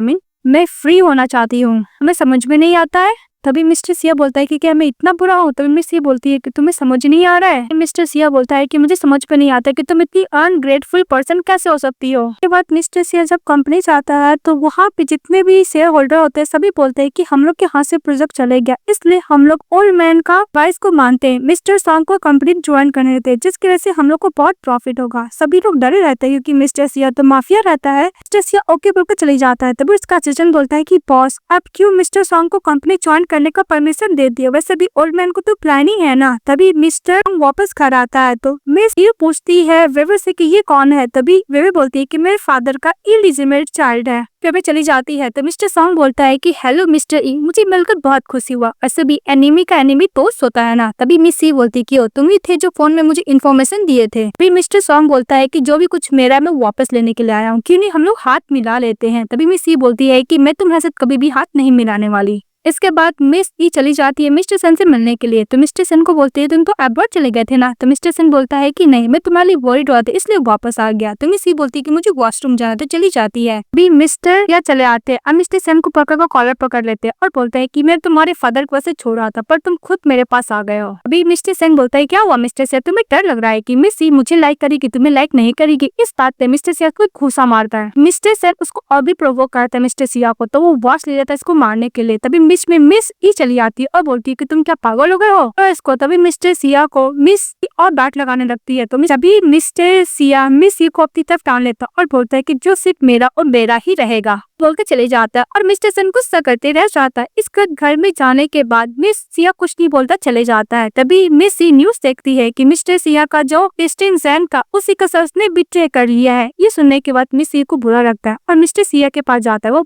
मैं फ्री होना चाहती हूँ। हमें समझ में नहीं आता है तभी मिस्टर सिया बोलता है कि क्या मैं इतना बुरा हूँ? तभी मिस सिया बोलती है कि तुम्हें समझ नहीं आ रहा है। मिस्टर सिया बोलता है कि मुझे समझ में नहीं आता कि तुम इतनी अनग्रेटफुल पर्सन कैसे हो सकती हो। उसके बाद मिस्टर सिया जब कंपनी जाता है तो वहाँ पे जितने भी शेयर होल्डर होते हैं सभी बोलते हैं कि हम लोग के हाथ से प्रोजेक्ट चले गया, इसलिए हम लोग ओल्ड मैन का वाइस को मानते हैं, मिस्टर सॉन्ग को कंपनी ज्वाइन करने देते हैं, जिसकी वजह से हम लोग को बहुत प्रॉफिट होगा। सभी लोग डरे रहते हैं क्योंकि मिस्टर सिया तो माफिया रहता है। मिस्टर सिया ओके बोलकर चले जाता है। तभी उसका असिस्टेंट बोलता है कि बॉस आप क्यों मिस्टर सॉन्ग को कंपनी ज्वाइन करने का परमिशन दे दिया, वैसे भी ओल्ड मैन को तो प्लान ही है ना। तभी मिस्टर वापस घर आता है तो मिस ये पूछती है वेवे से कि ये कौन है। तभी वेवे बोलती है कि मेरे फादर का इलिजिमेट चाइल्ड है। वेवे चली जाती है तो मिस्टर सॉन्ग बोलता है कि हेलो मिस्टर ई, मुझे मिलकर बहुत खुशी हुआ, ऐसे भी एनिमी का एनिमी दोस्त होता है ना। तभी मिस सी बोलती कि तुम ही थे जो फोन में मुझे इन्फॉर्मेशन दिए थे। फिर मिस्टर सॉन्ग बोलता है कि जो भी कुछ मेरा है मैं वापस लेने के लिए आया हूँ, क्यों नहीं हम लोग हाथ मिला लेते हैं। तभी मिस सी बोलती है कि मैं तुम्हारे साथ कभी भी हाथ नहीं मिलाने वाली। इसके बाद मिस ई चली जाती है मिस्टर सन से मिलने के लिए। तो मिस्टर सन को बोलते हैं तुम तो अब्रॉड चले गए थे ना। तो मिस्टर सन बोलता है कि नहीं, मैं तुम्हारे लिए वरीड हुआ था इसलिए वापस आ गया। तो मिस ई बोलती है कि मुझे वॉशरूम जाना था, चली जाती है। अभी मिस्टर या चले आते हैं। अब मिस्टर सन को पकड़ कॉलर पकड़ लेते हैं और बोलते हैं कि मैं तुम्हारे फादर को वैसे छोड़ रहा था पर तुम खुद मेरे पास आ गए हो। अभी मिस्टर सन बोलता है क्या हुआ मिस्टर से, तुम्हें डर लग रहा है कि मिस ई मुझे लाइक करेगी, तुम्हें लाइक नहीं करेगी। इस बात पे मिस्टर सिया को घूसा मारता है। मिस्टर सन उसको और भी प्रोवोक करता है मिस्टर सिया को, तो वो वॉश ले जाता है इसको मारने के लिए। तभी मिस ई चली आती है और बोलती है कि तुम क्या पागल हो गए हो तो इसको। तभी मिस्टर सिया को मिस और बैट लगाने लगती है। तो तभी मिस्टर सिया मिस ई को अपनी तरफ टान लेता और बोलता है कि जो सिर्फ मेरा और मेरा ही रहेगा बोल के चले जाता है। और मिस्टर सन गुस्सा करते रह जाता है। इसके घर में जाने के बाद मिस सिया कुछ नहीं बोलता चले जाता है। तभी मिस सी न्यूज देखती है कि मिस्टर सिया का जो क्रिस्टियन जैन का उसी का सस ने बिट्रे कर लिया है। ये सुनने के बाद मिस सी को बुरा लगता है और मिस्टर सिया के पास जाता है। वो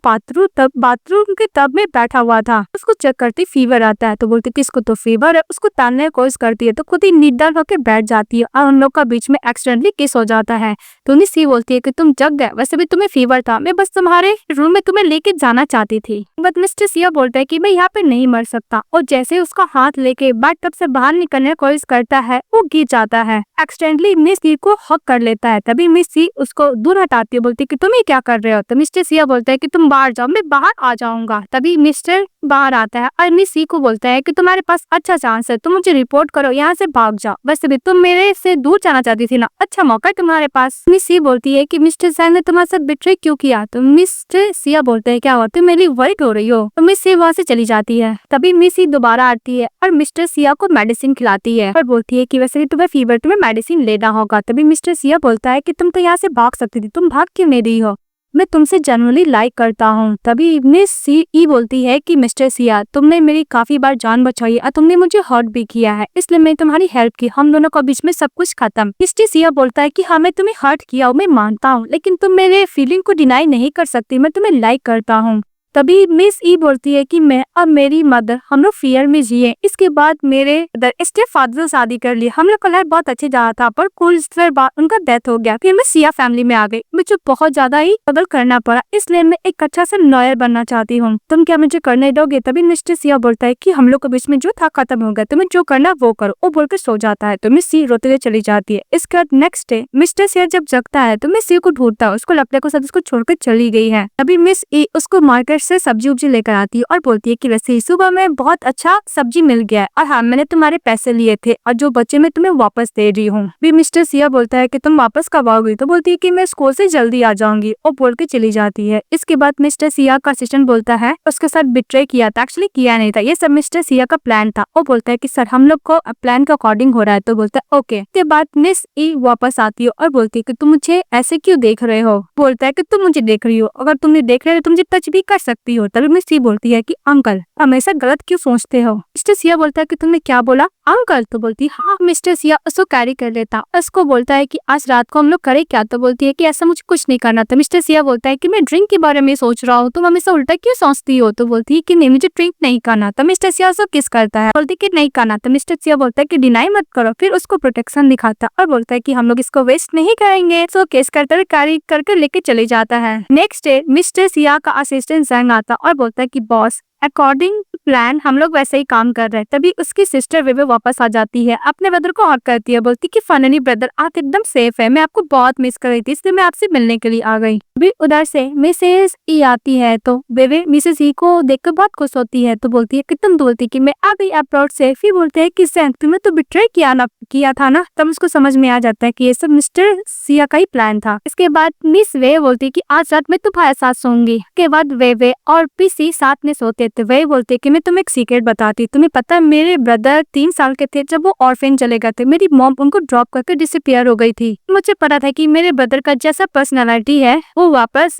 बाथरूम के टब में बैठा हुआ था। उसको चेक करती फीवर आता है तो बोलती कि इसको तो फीवर है। उसको तानने की कोशिश करती है तो खुद ही निडर होकर बैठ जाती है और उन लोग का बीच में एक्सीडेंटली किस हो जाता है। तो मिस सी बोलती है कि तुम जग गए, वैसे भी तुम्हें फीवर था, मैं बस तुम्हारे रूम में तुम्हें लेके जाना चाहती थी। बट मिस्टर सिया बोलता है कि मैं यहाँ पे नहीं मर सकता और जैसे ही उसका हाथ लेके बाथटब से बाहर निकलने की कोशिश करता है वो गिर जाता है। एक्सीडेंटली मिस सी को हक कर लेता है। तभी मिस सी उसको दूर हटाती है, बोलती है कि तुम ये क्या कर रहे हो। तो मिस्टर सिया बोलता है कि तुम बाहर जाओ, मैं बाहर आ जाऊंगा। तभी मिस्टर बाहर आता है और मिस सी को बोलता है कि तुम्हारे पास अच्छा चांस है, तुम मुझे रिपोर्ट करो, यहाँ से भाग जाओ, वैसे भी तुम मेरे से दूर जाना चाहती थी ना, अच्छा मौका है तुम्हारे पास। मिस सी बोलती है कि मिस्टर सैन ने तुम्हारे साथ बिट्रे क्यों किया। तो मिस्टर सिया बोलते हैं क्या हुआ, तुम मेरी वरीड हो रही हो। तो मिस सी वहाँ से चली जाती है। तभी मिस सी दोबारा आती है और मिस्टर सिया को मेडिसिन खिलाती है और बोलती है कि वैसे भी तुम्हें फीवर, तुम्हें मेडिसिन लेना होगा। तभी मिस्टर सिया बोलता है कि तुम तो यहाँ से भाग सकती थी, तुम भाग क्यों नहीं रही हो, मैं तुमसे जनरली लाइक करता हूँ। तभी मिस सी ई बोलती है कि मिस्टर सिया तुमने मेरी काफी बार जान बचाई और तुमने मुझे हर्ट भी किया है, इसलिए मैं तुम्हारी हेल्प की, हम दोनों के बीच में सब कुछ खत्म। मिस्टर सिया बोलता है कि हाँ मैं तुम्हें हर्ट किया हूँ, मैं मानता हूँ, लेकिन तुम मेरे फीलिंग को डिनाई नहीं कर सकती, मैं तुम्हें लाइक करता हूँ। तभी मिस ई बोलती है कि मैं और मेरी मदर हम लोग फियर में जिए। इसके बाद मेरे स्टेप फादर से शादी कर ली। हम लोग का लाइफ बहुत अच्छे जा रहा था पर कुछ देर बाद उनका डेथ हो गया। फिर मैं सिया फैमिली में आ गई। मुझे बहुत ज्यादा ही स्ट्रगल करना पड़ा, इसलिए मैं एक अच्छा सा लॉयर बनना चाहती हूँ। तुम क्या मुझे करने दोगे। तभी मिस्टर सिया बोलता है कि हम लोग के बीच में जो था खत्म हो गया, तुम्हें जो करना वो करो। वो बोलकर सो जाता है तो मिस सी रोते हुए चली जाती है। इसके बाद नेक्स्ट डे मिस्टर सिया जब जगता है तो मिस सी को ढूंढता है, उसको लगता है को सब उसको छोड़कर चली गई है। तभी मिस ई उसको मार्केट से सब्जी उब्जी लेकर आती है और बोलती है कि वैसे सुबह में बहुत अच्छा सब्जी मिल गया है और हाँ मैंने तुम्हारे पैसे लिए थे और जो बच्चे मैं तुम्हें वापस दे रही हूँ। भी मिस्टर सिया बोलता है कि तुम वापस कब आओगी। तो बोलती है कि मैं स्कूल से जल्दी आ जाऊंगी और बोल के चली जाती है। इसके बाद मिस्टर सिया का असिस्टेंट बोलता है उसके साथ बिट्रे किया था, एक्चुअली किया नहीं था, ये सब मिस्टर सिया का प्लान था। वो बोलता है कि सर हम लोग को प्लान के अकॉर्डिंग हो रहा है। तो बोलता है ओके। इसके बाद मिस ई वापस आती है और बोलती है कि तुम मुझे ऐसे क्यों देख रहे हो। बोलता है कि तुम मुझे देख रही हो, अगर तुम नहीं देख रहे हो तुम मुझे टच भी कर सकती हो। तभी मिस ई बोलती है कि अंकल हमेशा गलत क्यों सोचते हो। मिस्टर सिया बोलता है कि तुमने क्या बोला अंकल। तो बोलती है हाँ। मिस्टर सिया उसको कैरी कर लेता, उसको बोलता है कि आज रात को हम लोग करें क्या। तो बोलती है कि ऐसा मुझे कुछ नहीं करना। तो मिस्टर सिया बोलता है कि मैं ड्रिंक के बारे में सोच रहा हूँ, तुम हमेशा उल्टा क्यों सोचती हो। तो बोलती है कि नहीं मुझे ड्रिंक नहीं करना। तो मिस्टर सिया उसको किस करता है, बोलती है कि नहीं करना। तो मिस्टर सिया बोलता है कि डिनाई मत करो, फिर उसको प्रोटेक्शन दिखाता और बोलता है कि हम लोग इसको वेस्ट नहीं करेंगे। सो केस करते हुए कैरी करके लेके चले जाता है। नेक्स्ट डे मिस्टर सिया का असिस्टेंट जैंग आता और बोलता है कि बॉस अकॉर्डिंग प्लान हम लोग वैसे ही काम कर रहे हैं। तभी उसकी सिस्टर वेवे वापस आ जाती है, अपने ब्रदर को हक करती है, बोलती कि फाइनली ब्रदर आप एकदम सेफ है, मैं आपको बहुत मिस कर रही थी इसलिए मैं आपसे मिलने के लिए आ गई। अभी उधर से मिसेस ई आती है तो वेवे मिसेस ई को देखकर बहुत खुश होती है, तो बोलती है कि तुम तो बोलती कि मैं आ गई अब्रॉड से। फिर बोलते हैं कि सैन तुम्हें तो बिट्रे किया था ना। तब उसको समझ में आ जाता है कि ये सब मिस्टर सिया का ही प्लान था। इसके बाद मिस वे बोलती है कि आज रात मैं तुम्हारे साथ सोऊंगी। इसके बाद वे और पीसी साथ में सोते थे। वे बोलते हैं कि मैं तुम्हें एक सीक्रेट बताती, तुम्हें पता है मेरे ब्रदर 3 साल के थे जब वो ऑर्फेन चले गए थे। मेरी मॉम उनको ड्रॉप करके डिसअपियर हो गई थी। मुझे पता था कि मेरे ब्रदर का जैसा पर्सनालिटी है वो वापस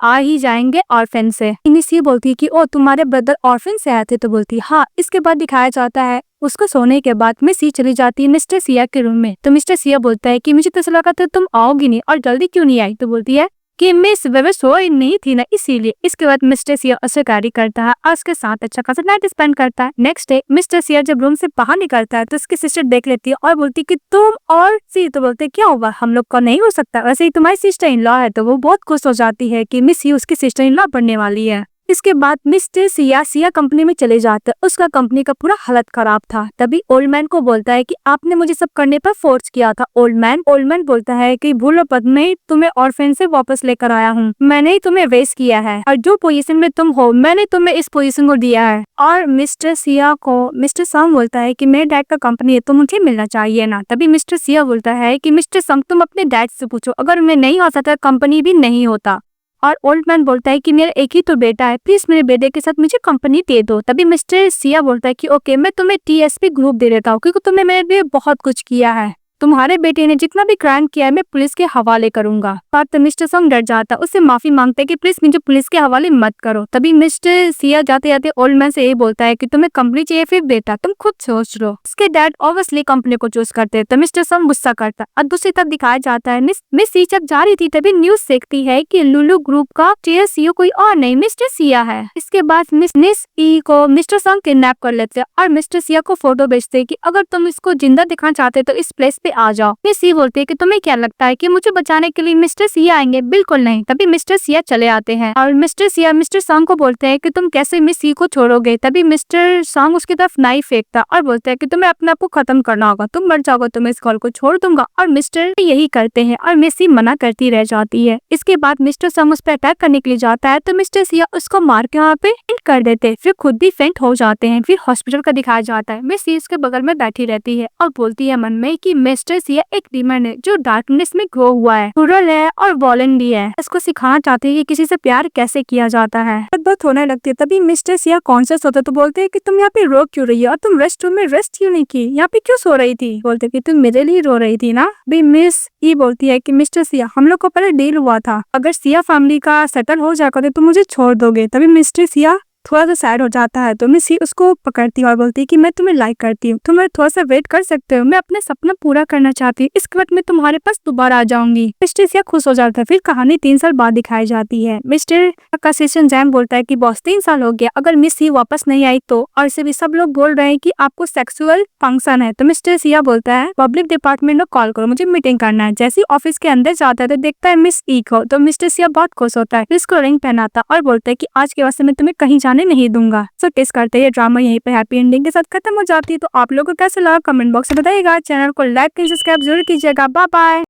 आ ही जाएंगे ऑर्फेन से। इनिस ये बोलती है कि ओ तुम्हारे ब्रदर ऑर्फेन से आए थे, तो बोलती है हाँ। इसके बाद दिखाया जाता है उसको सोने के बाद मिस सी चली जाती है मिस्टर सिया के रूम में। तो मिस्टर सिया बोलता है कि मुझे तो ऐसा लगा था तुम आओगी नहीं और जल्दी क्यों नहीं आई। तो बोलती है कि मिस वेवे सोई नहीं थी ना इसीलिए। इसके बाद मिस्टर सिया उसे गाड़ी करता है और उसके साथ अच्छा खासा नाइट स्पेंड करता है। नेक्स्ट डे मिस्टर सिया जब रूम से बाहर निकलता है तो उसकी सिस्टर देख लेती है और बोलती है कि तुम और सी। तो बोलते क्या हुआ, हम लोग का नहीं हो सकता, वैसे ही तुम्हारी सिस्टर इन लॉ है। तो वो बहुत खुश हो जाती है कि मिस ही उसकी सिस्टर इन लॉ बनने वाली है। इसके बाद मिस्टर सिया कंपनी में चले जाते हैं। उसका कंपनी का पूरा हालत खराब था। तभी ओल्ड मैन को बोलता है कि आपने मुझे सब करने पर फोर्स किया था। ओल्ड मैन बोलता है कि भूलो पद में तुम्हें ऑर्फेन से वापस लेकर आया हूँ, मैंने ही तुम्हें वेस्ट किया है और जो पोजीशन में तुम हो मैंने तुम्हें इस पोजीशन को दिया है। और मिस्टर सिया को मिस्टर सॉन्ग बोलता है कि मेरे डैड का कंपनी है तो मुझे मिलना चाहिए ना। तभी मिस्टर सिया बोलता है कि मिस्टर सॉन्ग तुम अपने डैड से पूछो, अगर मैं नहीं होता था कंपनी भी नहीं होता। और ओल्ड मैन बोलता है कि मेरा एक ही तो बेटा है, प्लीज मेरे बेटे के साथ मुझे कंपनी दे दो। तभी मिस्टर सिया बोलता है कि ओके मैं तुम्हें टीएसपी ग्रुप दे देता हूँ क्योंकि तुमने मेरे लिए बहुत कुछ किया है, तुम्हारे बेटे ने जितना भी क्राइम किया है मैं पुलिस के हवाले करूंगा। तो मिस्टर सॉन्ग डर जाता है, उससे माफी मांगता है कि प्लीज मुझे पुलिस के हवाले मत करो। तभी मिस्टर सिया जाते जाते ओल्ड मैन से ये बोलता है कि तुम्हें कंपनी चाहिए फिर बेटा तुम खुद सोच लो। उसके डैड ऑब्वियसली कंपनी को चूज करते हैं तो मिस्टर सॉन्ग गुस्सा करता है। और दूसरी तरफ दिखाया जाता है मिस सी जब जा रही थी तभी न्यूज देखती है कि लुलू ग्रुप का चेयर सीईओ कोई और नहीं मिस्टर सिया है। इसके बाद मिस ई को मिस्टर सॉन्ग किडनैप कर लेते हैं और मिस्टर सिया को फोटो भेजते हैं कि अगर तुम इसको जिंदा दिखाना चाहते तो इस प्लेस पे आ जाओ। मिस सी बोलती है कि तुम्हें क्या लगता है कि मुझे बचाने के लिए मिस्टर सिया आएंगे, बिल्कुल नहीं। तभी मिस्टर सिया चले आते हैं और मिस्टर सिया मिस्टर सॉन्ग को बोलते हैं कि तुम कैसे मिस सी को छोड़ोगे। तभी मिस्टर सॉन्ग उसकी तरफ नाइफ फेंकता और बोलते हैं कि तुम्हें अपने आप को खत्म करना होगा, तुम मर जाओगे तो मैं इस कॉल को छोड़ दूंगा। और मिस्टर यही करते हैं और मिस सी मना करती रह जाती है। इसके बाद मिस्टर सॉन्ग उस पर अटैक करने के लिए जाता है तो मिस्टर सिया उसको मार के वहाँ पे फेंट कर देते हैं, फिर खुद भी फेंट हो जाते हैं। फिर हॉस्पिटल का दिखाया जाता है, मिस सी उसके बगल में बैठी रहती है और बोलती है मन में कि मिस्टर सिया एक डीमन है जो डार्कनेस में ग्रो हुआ है, क्रूरल है और वॉलेंट भी है। इसको सिखाना चाहती है कि किसी से प्यार कैसे किया जाता है। बहुत होने लगती है। तभी मिस्टर सिया कॉन्शियस होता है तो बोलते हैं कि तुम यहाँ पे रो क्यों रही हो और तुम रेस्ट रूम में रेस्ट क्यों नहीं की, यहाँ पे क्यों सो रही थी। बोलते कि तुम मेरे लिए रो रही थी ना। भी मिस ये बोलती है कि मिस्टर सिया हम लोग को पहले डील हुआ था, अगर सिया फैमिली का सेटल हो जाएगा तो मुझे छोड़ दोगे। तभी मिस्टर सिया थोड़ा सा सैड हो जाता है तो मिस सी उसको पकड़ती है और बोलती है कि मैं तुम्हें लाइक करती हूँ, तुम थोड़ा सा वेट कर सकते हो, मैं अपना सपना पूरा करना चाहती हूँ, इसके बाद मैं तुम्हारे पास दोबारा आ जाऊंगी। मिस्टर सिया खुश हो जाता है। फिर कहानी 3 साल बाद दिखाई जाती है। मिस्टर का सेशन जैम बोलता है कि बॉस 3 साल हो गया, अगर मिस सी वापस नहीं आई तो, और इसे भी सब लोग बोल रहे हैं कि आपको सेक्सुअल फंक्शन है। तो मिस्टर सिया बोलता है पब्लिक डिपार्टमेंट में कॉल करो, मुझे मीटिंग करना है। जैसे ऑफिस के अंदर जाता है तो देखता है मिस ई को, तो मिस्टर सिया बहुत खुश होता है, इसको रिंग पहनाता और बोलता है कि आज के वास्ते मैं तुम्हें कहीं जाने नहीं दूंगा। सो टेस्ट करते हैं ड्रामा यहीं पे हैप्पी एंडिंग के साथ खत्म हो जाती है। तो आप लोगों को कैसे लगा कमेंट बॉक्स में बताइएगा। चैनल को लाइक सब्सक्राइब जरूर कीजिएगा। Bye bye.